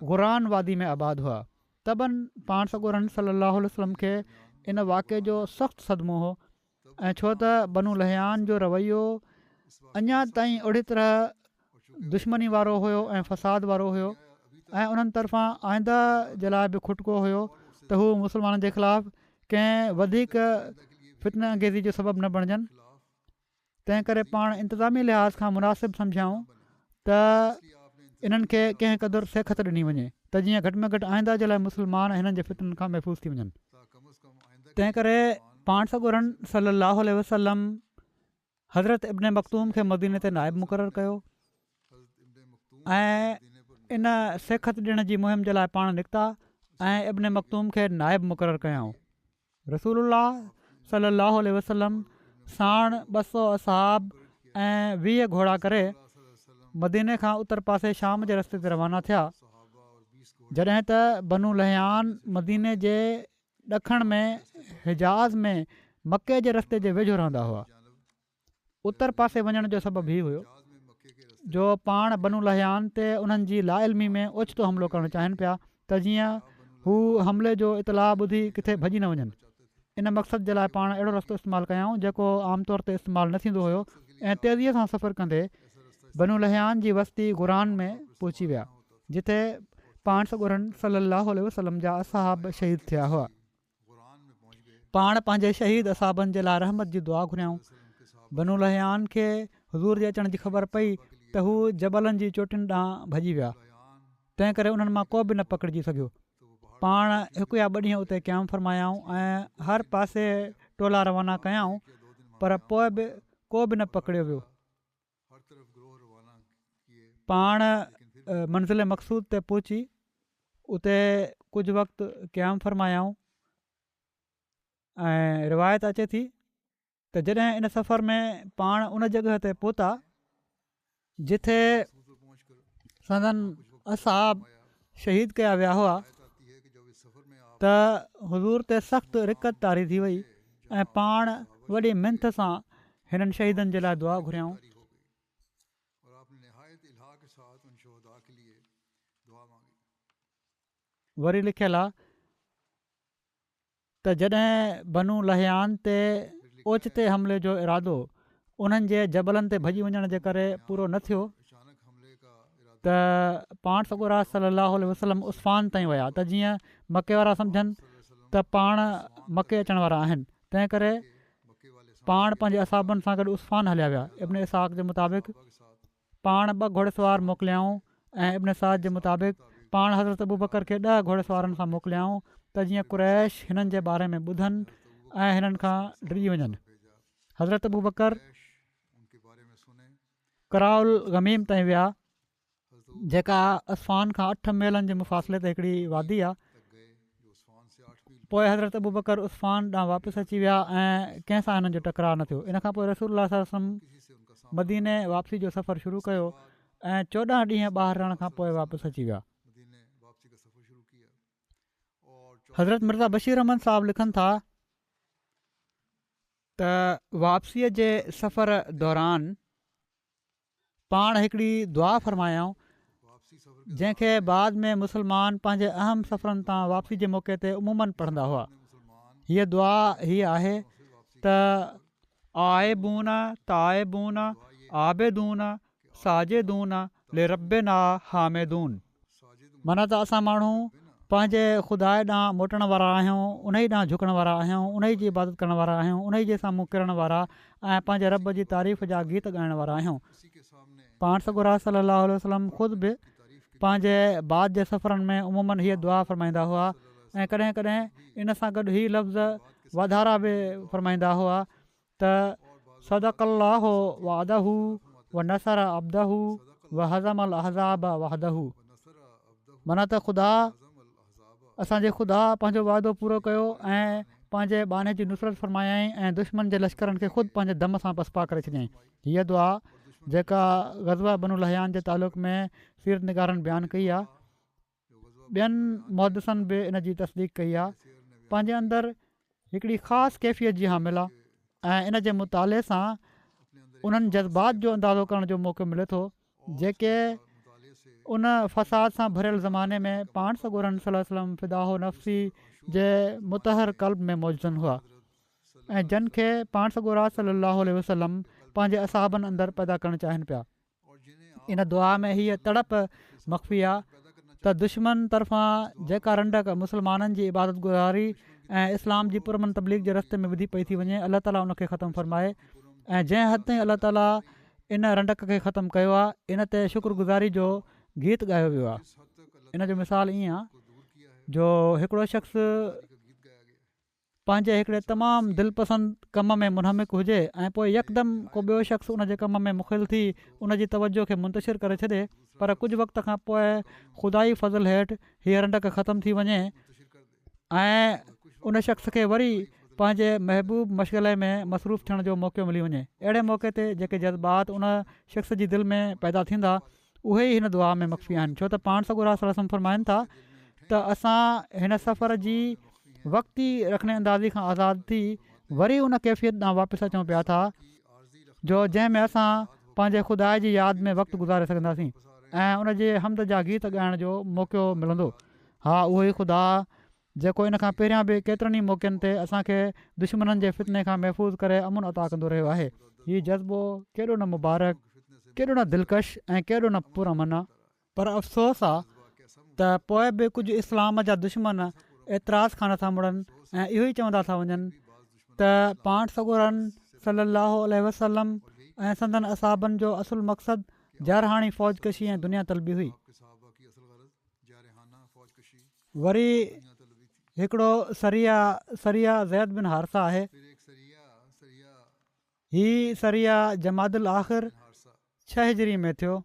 ग़ुरान वादी में आबाद हुआ. तबनि पाण सॻोरन सल्लल्लाहु अलैहि वसल्लम खे इन वाक़े जो सख़्तु सदमो हो ऐं छो त बनु लहयान जो रवैयो अञा ताईं ओड़ी तरह दुश्मनी वारो हुयो ऐं फ़साद वारो हुयो ऐं उन्हनि तरफ़ां आईंदा जे लाइ बि खुटको हुयो त हू मुस्लमाननि जे ख़िलाफ़ु कंहिं वधीक फितन अंगेज़ी जो सबबु न बणिजनि. तंहिं करे पाण इंतिज़ामी लिहाज़ खां मुनासिबु सम्झाऊं त इन्हनि खे कंहिं क़दुरु सेखत ॾिनी वञे त जीअं घटि में घटि आईंदा जे लाइ मुस्लमान हिननि जे फितननि खां महफ़ूज़ थी वञनि. तंहिं करे पाण सॻोरन सल्लल्लाहु अलैहि वसल्लम हज़रत इब्न मख़्तूम खे मदीने ते नाइबु मुक़ररु कयो ऐं इन सेखत ॾियण जी मुहिम जे लाइ पाण निकिता ऐं इब्न मख़्तूम खे नाइबु मुक़ररु कयाऊं. रसूलुल्लाह सल्लल्लाहु अलैहि वसल्लम साण 200 असहाब ऐं 20 घोड़ा करे मदीने खां उत्तर पासे शाम जे रस्ते ते रवाना थिया. जॾहिं त बनु लहयान मदीने जे ॾखण में हिजाज़ में मके जे रस्ते जे वेझो रहंदा हुआ. उत्तर पासे वञण जो सबबु हीउ हुयो जो पाण बनु लहयान ते उन्हनि जी लाइल्मी में ओचितो हमिलो करणु चाहिनि पिया त जीअं हू हमले जो इतलाह ॿुधी किथे भॼी न वञनि. इन मक़सद जे लाइ पाण अहिड़ो रस्तो इस्तेमालु कयऊं जेको आमतौर ते इस्तेमालु न थींदो हुयो ऐं तेज़ीअ सां सफ़र कंदे बनु लहयान जी वस्ती ग़ुरान में पहुची विया जिथे पाण सॻोरन सल्लल्लाहु अलैहि वसल्लम जा असहाब शहीद थिया हुआ. पाण पंहिंजे शहीद असहाबनि जे लाइ रहमत जी दुआ घुरियाऊं. बनु लहयान खे हुज़ूर जे अचण जी ख़बर पई त हू जबलनि जी चोटियुनि ॾांहुं भॼी विया. तंहिं करे उन्हनि मां को बि न पकिड़िजी सघियो. पाण 1 या 2 ॾींहं उते क़याम फ़रमायाऊं ऐं हर पासे टोला रवाना कयाऊं, पर पोइ बि को बि न पकिड़ियो वियो. पाण मंज़िल मक़सूद ते पहुची उते कुझु वक़्तु क़याम फ़रमायाऊं ऐं रिवायत अचे थी त जॾहिं इन सफ़र में पाण उन जॻह ते पहुता जिथे संदन असहाब शहीद कया विया हुआ त हुज़ूर ते सख़्तु रिकत तारी थी वई ऐं पाण वॾी मिनत सां हिननि शहीदनि जे लाइ दुआ घुरियाऊं. वरी लिखियलु आहे त जॾहिं बनु लहयान ते ओचिते हमले जो इरादो उन्हनि जे जबलनि ते भॼी वञण जे करे पूरो न थियो त पाण सॻोरा सल्लल्लाहु अलैहि वसल्लम उस्फ़ान ताईं विया त जीअं मके वारा सम्झनि त पाण मके अचण वारा आहिनि. तंहिं करे पाण पंहिंजे असाबनि सां गॾु उस्फ़ान हलिया विया. इब्न इसहाक़ जे मुताबिक़ पाण 2 घोड़ेसवार मोकिलियाऊं ऐं इब्न साद जे मुताबिक़ पाण हज़रत अबू बकर खे 10 घोड़ेसवारनि सां मोकिलियाऊं त जीअं कुरैश हिननि जे बारे में ॿुधनि ऐं हिननि खां डिॼी वञनि. हज़रत अबू बकर कराउल गमीम ताईं विया जेका असफ़ान खां 8 मीलनि जे मुफ़ासिले ते हिकिड़ी वादी आहे. पोइ हज़रत अबू बकर उस्फ़ान ॾांहुं वापसि अची विया ऐं कंहिंसां हिननि जो टकराउ न थियो. इन खां पोइ रसूलुल्लाह सल्लल्लाहु अलैहि वसल्लम मदीने वापसी जो सफ़र शुरू कयो ऐं 14 ॾींहं ॿाहिरि रहण खां पोइ वापसि अची विया। हज़रत मिर्ज़ा बशीर अहमद साहब लिखनि था त वापसीअ जे सफ़र दौरान पाण हिकिड़ी दुआ फ़रमायाऊं जंहिंखे बाद में मुस्लमान पंहिंजे अहम सफ़रनि तां वापसी जे मौक़े ते उमूमन पढ़ंदा हुआ। हीअ दुआ हीअ आहे त आइबून ताइबून आबिदून साजिदून ले रब्बिना हामिदून, माना त असां माण्हू पंहिंजे ख़ुदा ॾांहुं मोटण वारा आहियूं, उन ई ॾांहुं झुकण वारा आहियूं, उन जी इबादत करण वारा आहियूं, उन जे साम्हूं किरण वारा ऐं पंहिंजे रब जी तारीफ़ जा गीत ॻाइण वारा आहियूं। पाण सॻुरा सल्लल्लाहु अलैहि वसल्लम ख़ुदि बि पंहिंजे बाद जे सफ़रनि में उमूमन हीअ दुआ फ़रमाईंदा हुआ ऐं कॾहिं कॾहिं इन सां गॾु हीअ लफ़्ज़ वाधारा बि फ़रमाईंदा हुआ त सदक़ल्लाहु वअदहू व नसर अब्दहू व हज़मल अहज़ाब वहदहू, माना त ख़ुदा असांजे ख़ुदा पंहिंजो वाइदो पूरो कयो ऐं पंहिंजे बाने जी नुसरत फ़रमायाईं ऐं दुश्मन जे लश्करनि खे ख़ुदि पंहिंजे दम सां पसपा करे छॾियईं। हीअ दुआ जेका ग़ज़वा बनु लहयान जे तालुक़ में सीरत निगारनि बयानु कई आहे, ॿियनि मुहदसनि बि इन जी तस्दीक कई आहे, पंहिंजे अंदरि हिकिड़ी ख़ासि कैफ़ियत जी हामिल आहे ऐं इन जे मुताले सां उन्हनि जज़्बात जो अंदाज़ो करण जो मौक़ो मिले थो जेके उन फ़साद सां भरियल ज़माने में पाण सॻोरनि सल्लल्लाहु अलैहि वसल्लम फ़िदाहो नफ़्सी जे मुतहर क़ल्ब में मौजूदु हुआ ऐं जिन खे पाण सॻोरा सल्लल्लाहु अलैहि वसल्लम पंहिंजे असहाबनि अंदरि पैदा करणु चाहिनि पिया। इन दुआ में हीअ तड़प मख़फ़ी आहे त दुश्मन तरफ़ां जेका रंडक मुस्लमाननि जी इबादत गुज़ारी ऐं इस्लाम जी पुरमन तबलीग जे रस्ते में विधी पई थी वञे, अलाह ताला उनखे ख़तमु फ़रमाए ऐं जंहिं हद ताईं अलाह ताला इन रंडक खे ख़तमु कयो आहे इन ते शुक्रगुज़ारी जो गीत ॻायो वियो आहे। इन जो मिसाल ईअं आहे जो हिकिड़ो शख़्स पंहिंजे हिकिड़े तमामु दिलपसंद कम में मुनहमिक हुजे ऐं पोइ यकदमि को ॿियो शख़्स उन जे कम में मुख़िल थी उन जी तवजो खे मुंतशिर करे छॾे, पर कुझु वक़्त खां पोइ ख़ुदाई फज़ल हेठि हीअ रंडक ख़तमु थी वञे ऐं उन शख़्स खे वरी पंहिंजे महबूब मशग़ले में मसरूफ़ थियण जो मौक़ो मिली वञे। अहिड़े मौक़े ते जेके जज़्बात उन शख़्स जी दिलि में पैदा थींदा उहे ई हिन दुआ में मख़फ़ी आहिनि, छो त पाण सॻोरा सल्लल्लाहु अलैहि वसल्लम फ़रमाइनि था त असां हिन सफ़र जी वक़्ती रखने अंदाज़ी खां आज़ादु थी वरी उन कैफ़ियत ॾांहुं वापसि अचूं पिया था जो जंहिंमें असां पंहिंजे ख़ुदा जी यादि में वक़्तु गुज़ारे सघंदासीं ऐं उन जे हमद जा गीत ॻाइण जो मौक़ो मिलंदो। हा, उहो ई ख़ुदा जेको इन खां पहिरियां बि केतिरनि ई मौक़नि ते असांखे दुश्मननि जे फितने खां महफ़ूज़ करे अमुन अता कंदो रहियो आहे। हीउ जज़्बो केॾो न मुबारक, केॾो न दिलकश ऐं केॾो न पुरअमन आहे, पर अफ़सोस आहे त पोइ बि कुझु इस्लाम जा दुश्मन एतिराज़ खां नथा मुड़नि ऐं इहो ई चवंदा था वञनि त पाण सॻोरनि सल्लल्लाहु अलैहि वसल्लम ऐं संदन असाबनि जो असुलु मक़सदु जारहाणी फ़ौज कशी ऐं दुनिया तलबी हुई। वरी हिकिड़ो सरिया ज़ैद बिन हारसा आहे। हीअ सरिया जमादुल आख़िर 6 हिजरी में थियो।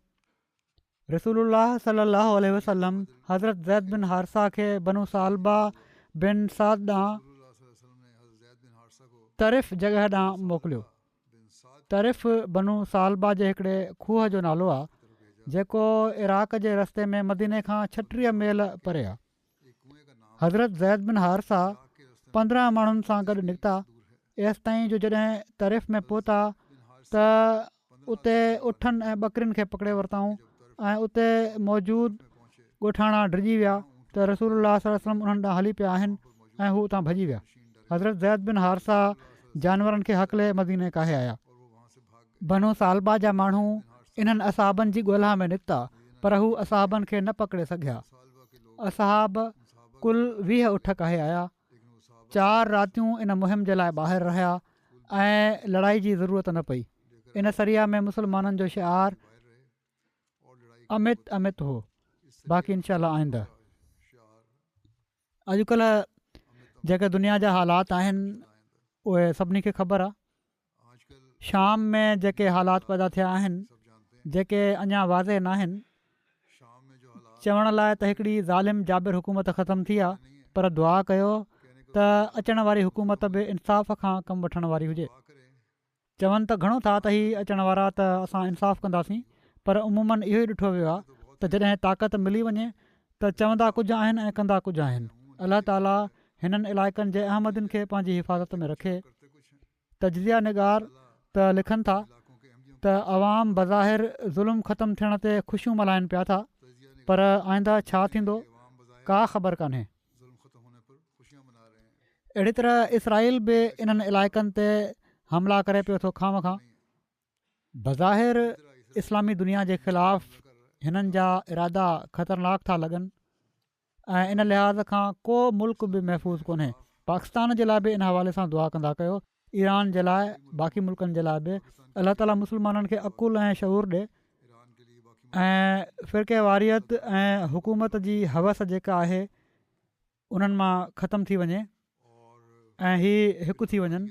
रसूलुल्लाह सल्लल्लाहु अलैहि वसल्लम हज़रत ज़ैद बिन हारसा खे बनु सालबा बिन साद ॾांहुं तरिफ़ जॻह ॾांहुं मोकिलियो। तरिफ़ बनु सालबा जे हिकिड़े खूह जो नालो आहे जेको इराक़ जे रस्ते में मदीने खां 36 मील परे आहे। हज़रत ज़ैद बिन हारसा 15 माण्हुनि सां गॾु निकिता एसि ताईं जो जॾहिं तरिफ़ में पहुता त उते उठनि ऐं ॿकरियुनि खे पकिड़े वरिताऊं ऐं उते मौजूदु ॻोठाणा डिॼी विया त रसूलुल्लाह सल्लल्लाहु अलैहि वसल्लम उन्हनि ॾांहुं हली पिया आहिनि ऐं हू उतां भॼी विया। हज़रत ज़ैद बिन हारसा जानवरनि खे हकले मदीने काहे आया। बनु सालबा जा माण्हू इन्हनि असहाबनि जी ॻोल्हा में निकिता पर हू असहाबनि खे न पकिड़े सघिया। असहाब कुल 20 उठ काहे आया। 4 रातियूं इन मुहिम जे लाइ ॿाहिरि रहिया ऐं लड़ाई जी ज़रूरत न पई। इन सरिया में मुस्लमाननि जो शिआर अमित अमित हो। बाक़ी इंशाअल्लाह आईंदा। अॼुकल्ह जेके दुनिया जा हालात आहिनि उहे सभिनी खे ख़बर आहे। शाम में जेके हालात पैदा थिया आहिनि जेके अञा वाज़े न आहिनि, चवण लाइ त हिकिड़ी ज़ालिम जाबिर हुकूमत ख़तमु थी आहे, पर दुआ कयो त अचण वारी हुकूमत बि इंसाफ़ खां कमु वठण वारी हुजे। चवनि त घणो था त ही अचण वारा त असां इंसाफ़ कंदासीं, पर उमूमन इहो ई ॾिठो वियो आहे त जॾहिं ताक़त मिली वञे त चवंदा कुझु आहिनि ऐं कंदा कुझु आहिनि। अलाह ताला हिननि इलाइक़नि जे अहमदिन खे पंहिंजी हिफ़ाज़त में रखे। तजिया निगार त लिखनि था त अवाम बज़ाहिर ज़ुल्म ख़तमु थियण ते ख़ुशियूं मल्हाइनि पिया था, पर आईंदा छा थींदो का ख़बर कान्हे। अहिड़ी तरह इसराईल बि इन्हनि इलाइक़नि ते हमला करे पियो थो खामखां। बज़ाहिर इस्लामी दुनिया जे ख़िलाफ़ हिननि जा इरादा ख़तरनाक था लॻनि ऐं इन लिहाज़ खां को मुल्क बि महफ़ूज़ कोन्हे। पाकिस्तान जे लाइ बि इन हवाले सां दुआ कंदा कयो, ईरान जे लाइ, बाक़ी मुल्कनि जे लाइ बि। अलाह ताला मुस्लमाननि खे अक़ुल ऐं शऊर ॾिए ऐं फ़िरके वारियत ऐं हुकूमत जी हवस जेका आहे उन्हनि मां ख़तमु थी वञे ऐं हीअ हिकु थी वञनि।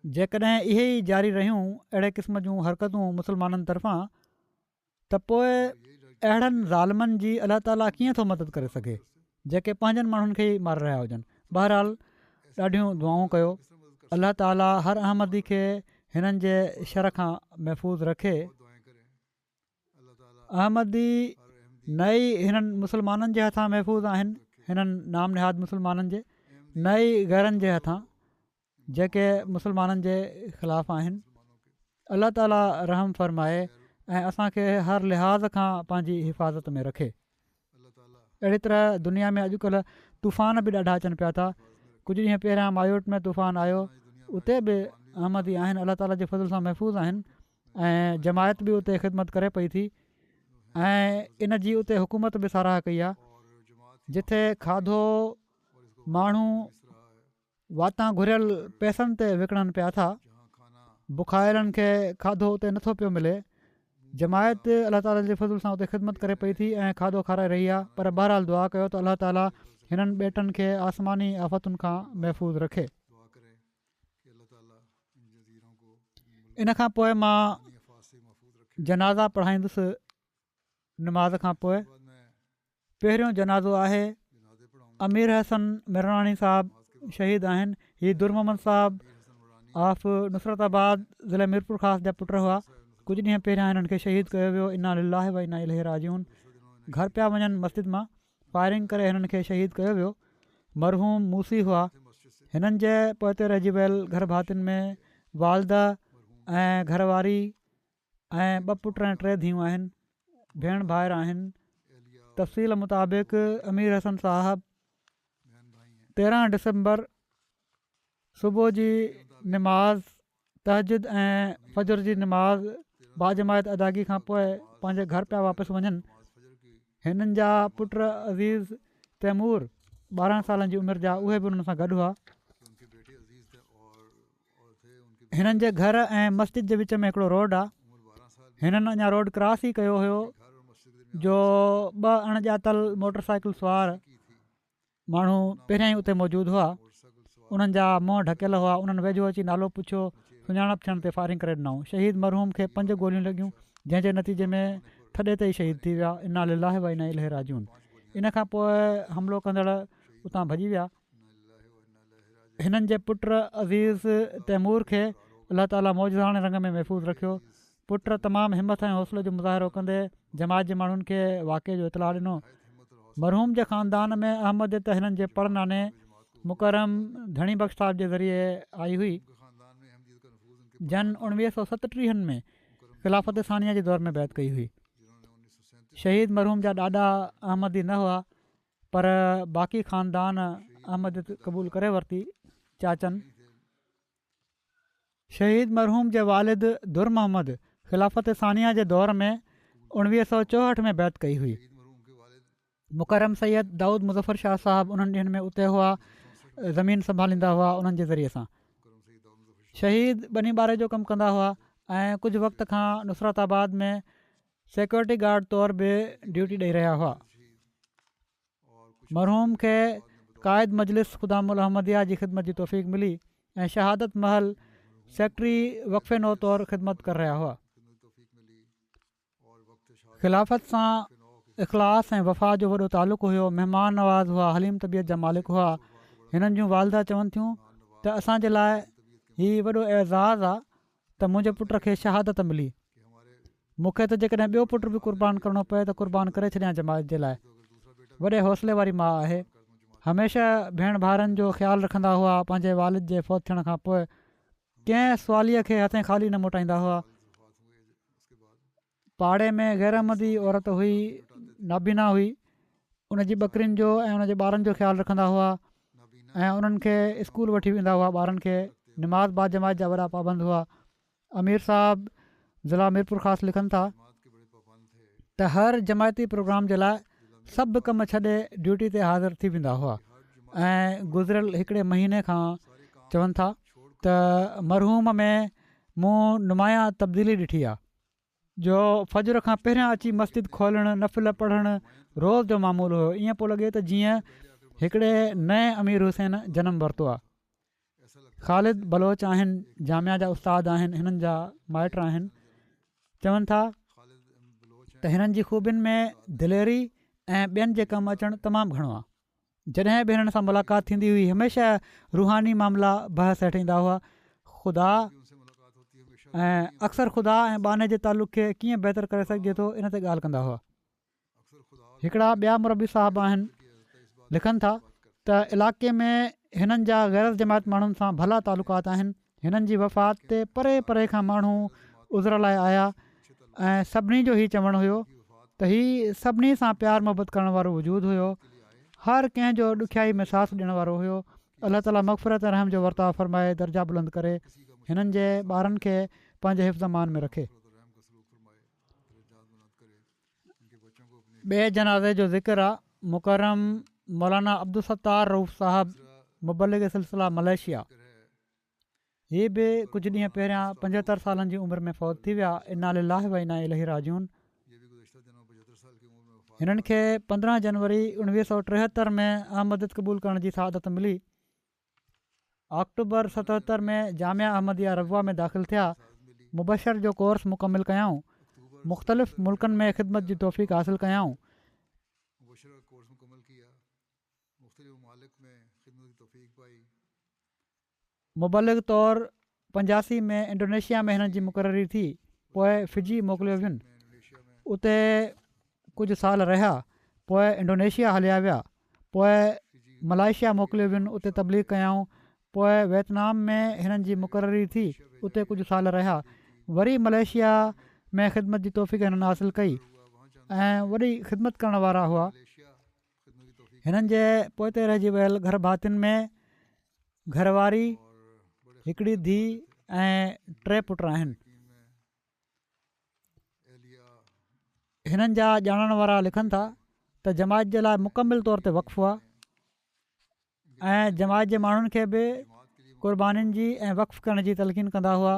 जेकॾहिं इहे ई जारी रहियूं अहिड़े क़िस्म जूं हरकतूं मुस्लमाननि तरफ़ां, त पोइ अहिड़नि ज़ालिमनि जी अलाह ताला कीअं थो मदद करे सघे जेके पंहिंजनि माण्हुनि खे ई मारे रहिया हुजनि। बहरहाल ॾाढियूं दुआऊं कयो, अलाह ताला हर अहमदी खे हिननि जे शर खां महफ़ूज़ रखे। अहमदी नई हिननि मुस्लमाननि जे हथां महफ़ूज़ आहिनि, हिननि नाम निहाद मुस्लमाननि जे, नई गैरनि जे हथां जेके मुस्लमाननि जे ख़िलाफ़ु आहिनि। अलाह ताला रहम फरमाए ऐं असांखे हर लिहाज़ खां पंहिंजी हिफ़ाज़त में रखे। अहिड़ी तरह दुनिया में अॼुकल्ह तूफ़ान बि ॾाढा अचनि पिया था। कुझु ॾींहं पहिरियां मायोट में तूफ़ान आयो, उते बि अहमदी आहिनि, अलाह ताला जे फज़ल सां महफ़ूज़ आहिनि ऐं जमायत बि उते ख़िदमत करे पई थी ऐं इन जी उते हुकूमत बि साराह कई आहे। जिथे खाधो माण्हू वातां घुरियल पैसनि ते विकिणनि पिया था, बुखायलनि खे खाधो उते नथो पियो मिले, जमायत अलाह ताला जे फज़ल सां उते ख़िदमत करे पई थी ऐं खाधो खाराए रही आहे। पर बहरहाल दुआ कयो त अलाह ताला हिननि ॿेटनि खे आसमानी आफ़तुनि खां महफ़ूज़ रखे। इन खां पोइ मां जनाज़ा पढ़ाईंदुसि। नमाज़ खां पोइ पहिरियों जनाज़ो आहे अमीर हसन मिरानी साहबु, शहीद आहिनि। हीअ दुर मोहम्मद साहब ऑफ नुसरताबाद ज़िले मीरपुर ख़ास जा पुट हुआ। कुझु ॾींहं पहिरियां हिननि खे शहीद कयो वियो। इन्ना लिल्लाहि व इन्ना इलैहि राजिऊन। घर पिया वञनि मस्जिद मां, फायरिंग करे हिननि खे शहीद कयो वियो। मरहूम मूसी हुआ। हिननि जे पोइते रहिजी वियल घर भातियुनि में वालदा ऐं घरवारी ऐं 2 पुट ऐं 3 धीअरूं आहिनि, भेण भाइर आहिनि। तफ़सील मुताबिक़ अमीर हसन साहब 13 डिसंबर सुबुह जी निमाज़ तहजुद ऐं फजर जी निमाज़ बाजमायत अदागी खां पोइ पंहिंजे घर पिया वापसि वञनि। हिननि जा पुट अज़ीज़ तैमूर 12 सालनि जी उमिरि जा, उहे बि उन्हनि सां गॾु हुआ। हिननि जे घर ऐं मस्जिद जे विच में हिकिड़ो रोड आहे। हिननि अञा रोड क्रॉस ई कयो हुयो जो 2 अणॼातल मोटर साइकिल सवार माण्हू पहिरियां ई उते मौजूदु हुआ। उन्हनि जा मुंहं ढकियल हुआ। उन्हनि वेझो अची नालो पुछियो, सुञाणप थियण ते फायरिंग करे ॾिनऊं। शहीद मरहूम खे 5 गोलियूं लॻियूं, जंहिंजे नतीजे में थॾे ते ई शहीद थी विया। इन्ना लिल्लाहि व इन्ना इलैहि राजिऊन। इन खां पोइ हमिलो कंदड़ उतां भॼी विया। हिननि जे पुट अज़ीज़ तैमूर खे अलाह ताला मौजज़ाने रंग में महफ़ूज़ रखियो। पुट तमामु हिमत ऐं हौसले जो मुज़ाहिरो कंदे जमात जे माण्हुनि खे वाक़े जो इतलाह ॾिनो। मरहूम जे ख़ानदान में अहमदियत हिननि जे पड़नाने मुकरम धणी बख़्श साहिब जे ज़रिए आई हुई। जन 1937 में ख़िलाफ़त सानिया जे दौर में बैत कई हुई। शहीद मरहूम जा ॾाॾा अहमदी न हुआ, पर बाक़ी ख़ानदान अहमदियत क़बूल करे वरिती। चाचनि शहीद मरहूम जे वालिद दुर मोहम्मद ख़िलाफ़त सानिया जे दौर में 1964 में बैत कई हुई। मुकरम सैयद दाऊद मुज़फ़र शाह साहब उन्हनि ॾींहनि में उते हुआ, ज़मीन संभालींदा हुआ उन्हनि जे ज़रिए सां। शहीद ॿनी ॿारे जो कमु कंदा हुआ ऐं कुझु वक़्त खां नुसरताबाद में सिक्योरिटी गार्ड तौर बि ड्यूटी ॾेई रहिया हुआ। मरहूम खे क़ाइद मजलिस ख़ुदामुल अहमदिया जी ख़िदमत जी तौफ़ीक़ मिली ऐं शहादत महल सेक्रेटरी वक़फ़े नौ तौरु ख़िदमत करे रहिया हुआ। ख़िलाफ़त सां इख़लास ऐं वफ़ा जो वॾो तालुक़ु हुयो। महिमान नवाज़ हुआ, हलीम तबियत जा मालिक हुआ। हिननि जूं वालदा चवनि थियूं त असांजे लाइ हीउ वॾो एज़ाज़ आहे त मुंहिंजे पुट खे शहादत मिली। मूंखे त जेकॾहिं ॿियो पुटु बि क़ुर्बान करिणो पए त क़ुर्बान करे छॾियां जमात जे लाइ। वॾे हौसले वारी माउ आहे। हमेशह भेण भाउरनि जो ख़्यालु रखंदा हुआ। पंहिंजे वालिद जे फ़ौत थियण खां पोइ कंहिं सुवालीअ खे हथे ख़ाली न मोटाईंदा हुआ। पाड़े में गैरहमदी औरत हुई, नाबीना हुई, उनजी ॿकरियुनि जो ऐं उनजे ॿारनि जो ख़्यालु रखंदा हुआ ऐं उन्हनि खे स्कूल वठी वेंदा हुआ। ॿारनि खे निमाज़ बा जमात जा वॾा पाबंद हुआ। अमीर साहब ज़िला मीरपुर ख़ासि लिखनि था त हर जमायती प्रोग्राम जे लाइ सभु कम छॾे ड्यूटी ते हाज़िर थी वेंदा हुआ ऐं गुज़िरियल हिकिड़े महीने खां चवनि था त मरहूम में मूं नुमाया तब्दीली ॾिठी आहे जो फजर खां पहिरियां अची मस्जिद खोलणु, नफ़िल पढ़णु रोज़ जो मामूलु हुयो। ईअं पियो लॻे त जीअं हिकिड़े नए अमीर हुसैन जनमु वरितो आहे। ख़ालिद बलोच आहिनि, जामिया जा उस्ताद आहिनि, हिननि जा माइट आहिनि। चवनि था त हिननि जी ख़ूबियुनि में दिलेरी ऐं ॿियनि जे कमु अचणु तमामु घणो आहे। जॾहिं बि हिननि सां मुलाक़ात थींदी हुई हमेशह रूहानी मामला बहस हेठि ईंदा हुआ। ख़ुदा ऐं अक्सर ख़ुदा ऐं बाने जे तालुक़ खे कीअं बहितर करे सघिजे थो इन ते ॻाल्हि कंदा हुआ। हिकिड़ा ॿिया मुरबी साहिब आहिनि, लिखनि था त इलाइक़े में हिननि जा गैर जमायत माण्हुनि सां भला तालुक़ात आहिनि। हिननि जी वफ़ात ते परे परे खां माण्हू उज़र लाइ आया ऐं सभिनी जो हीउ चवणु हुयो त हीउ सभिनी सां प्यारु मुहबत करण वारो वजूदु हुयो, हर कंहिंजो ॾुखियाई में साथ ॾियण वारो हुयो। अलाह ताला मग़फ़िरत ऐं रहम जो वर्ताव फ़रमाए, दर्जा बुलंद करे, हिननि जे ॿारनि खे पंहिंजे हिफ़्ज़-मान में रखे। ॿिए जनाज़े जो ज़िक्र आहे। मुकरम मौलाना अब्दुल सत्तार रऊफ़ साहब, मुबलिग सिलसिला मलेशिया। हीअ बि कुझु ॾींहं पहिरियां 75 सालनि जी उमिरि में फ़ौत थी विया। इन्ना लिल्लाहि व इन्ना इलैहि राजिऊन। हिननि खे 15 जनवरी 1973 में अहमदियत क़बूल करण जी सआदत मिली। अक्टूबर 77 में जामिया अहमदिया रबवा में दाख़िल थिया। मुबशर जो कोर्स मुकमिल कयाऊं। मुख़्तलिफ़ मुल्कनि में ख़िदमत जी तौफ़ीक़ हासिलु कयाऊं। मुबलिग तौरु 85 में इंडोनेशिया में हिननि जी मुक़ररी थी। पोइ फिजी मोकिलियो वियुनि, उते कुझु साल रहिया। पोइ इंडोनेशिया हलिया विया। पोइ मलाइशिया मोकिलियो वियुनि, उते तबलीग कयाऊं। पोइ वियतनाम में हिननि जी मुक़ररी थी, उते कुझु साल रहिया। वरी मलेशिया में ख़िदमत जी तौफ़ीक़ हिननि हासिलु कई ऐं वरी ख़िदमत करण वारा हुआ। हिननि जे पोइते रहिजी वियल घर भातियुनि में घरवारी, हिकिड़ी धीउ ऐं 3 पुट आहिनि। हिननि जा ॼाणण वारा लिखनि था त जमायत जे लाइ मुकमिल तौर ते वक़्फ़ु आहे ऐं जमायत जे माण्हुनि खे बि क़ुर्बानीनि जी ऐं वक़्फ़ करण जी तलक़ीन कंदा हुआ।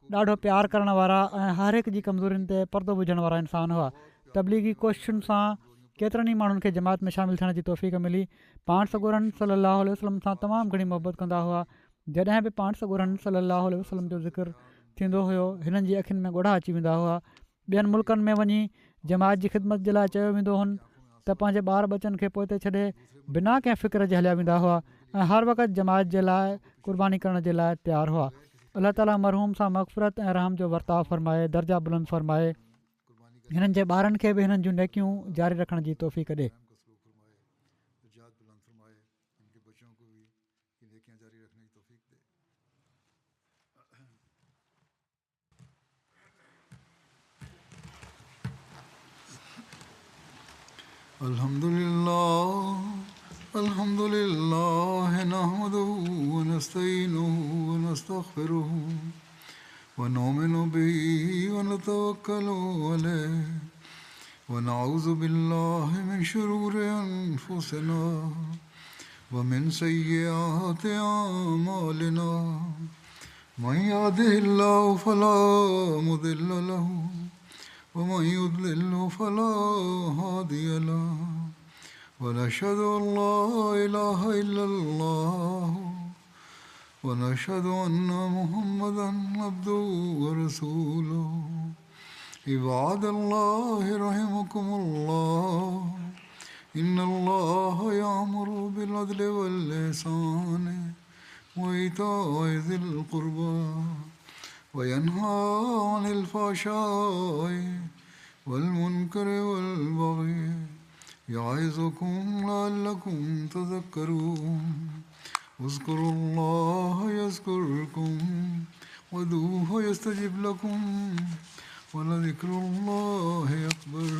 ॾाढो प्यारु करण वारा ऐं हर हिक जी कमज़ोरियुनि ते परदो विझण वारा इंसान हुआ। तबलीगी कोशिशुनि सां केतिरनि ई माण्हुनि खे जमायत में शामिलु थियण जी तौफ़ीक़ मिली। पाण सॻोरन सल्लल्लाहु अलैहि वसल्लम सां तमामु घणी मुहबत कंदा हुआ। जॾहिं बि पाण सॻोरन सल्लल्लाहु अलैहि वसल्लम जो ज़िक्र थींदो हुयो, हिननि जी अखियुनि में ॻोढ़ा अची वेंदा हुआ। ॿियनि मुल्कनि में वञी जमायत जी ख़िदमत जे लाइ चयो वेंदो हुन त पंहिंजे ॿार बचनि खे पोइते छॾे बिना कंहिं फ़िक्र जे हलिया वेंदा हुआ ऐं हर वक़्तु जमायत जे लाइ क़ुर्बानी करण जे लाइ तयारु हुआ। अलाह ताला मरहूम सां मग़फ़िरत ऐं रहम जो वर्ताव फ़रमाए, दर्जा बुलंद फ़रमाए, हिननि जे ॿारनि खे बि हिननि जूं नेकियूं जारी रखण जी तौफ़ीक़ ॾे। अल्हम्दुलिल्लाह नहमदुहु व नस्तईनुहु व नस्तग़फिरुहु व नुमिनु बिही व नतवक्कलु अलैहि व नऊज़ु बिल्लाहि मिन शुरूरि अनफुसिना व मिन सय्यिआति अअमालिना मन यहदिहिल्लाहु फला मुदिल्ल लहु व मन युद्लिल्हु फला हादिय लहु ونشهد أن لا إله إلا الله ونشهد أن محمدا عبده ورسوله عباد الله رحمكم الله إن الله يأمر بالعدل والإحسان وإيتاء ذي القربى وينهى عن الفحشاء والمنكر والبغي يعظكم لعلكم تذكرون اذكروا الله يذكركم وادعوه يستجب لكم ولذكر الله أكبر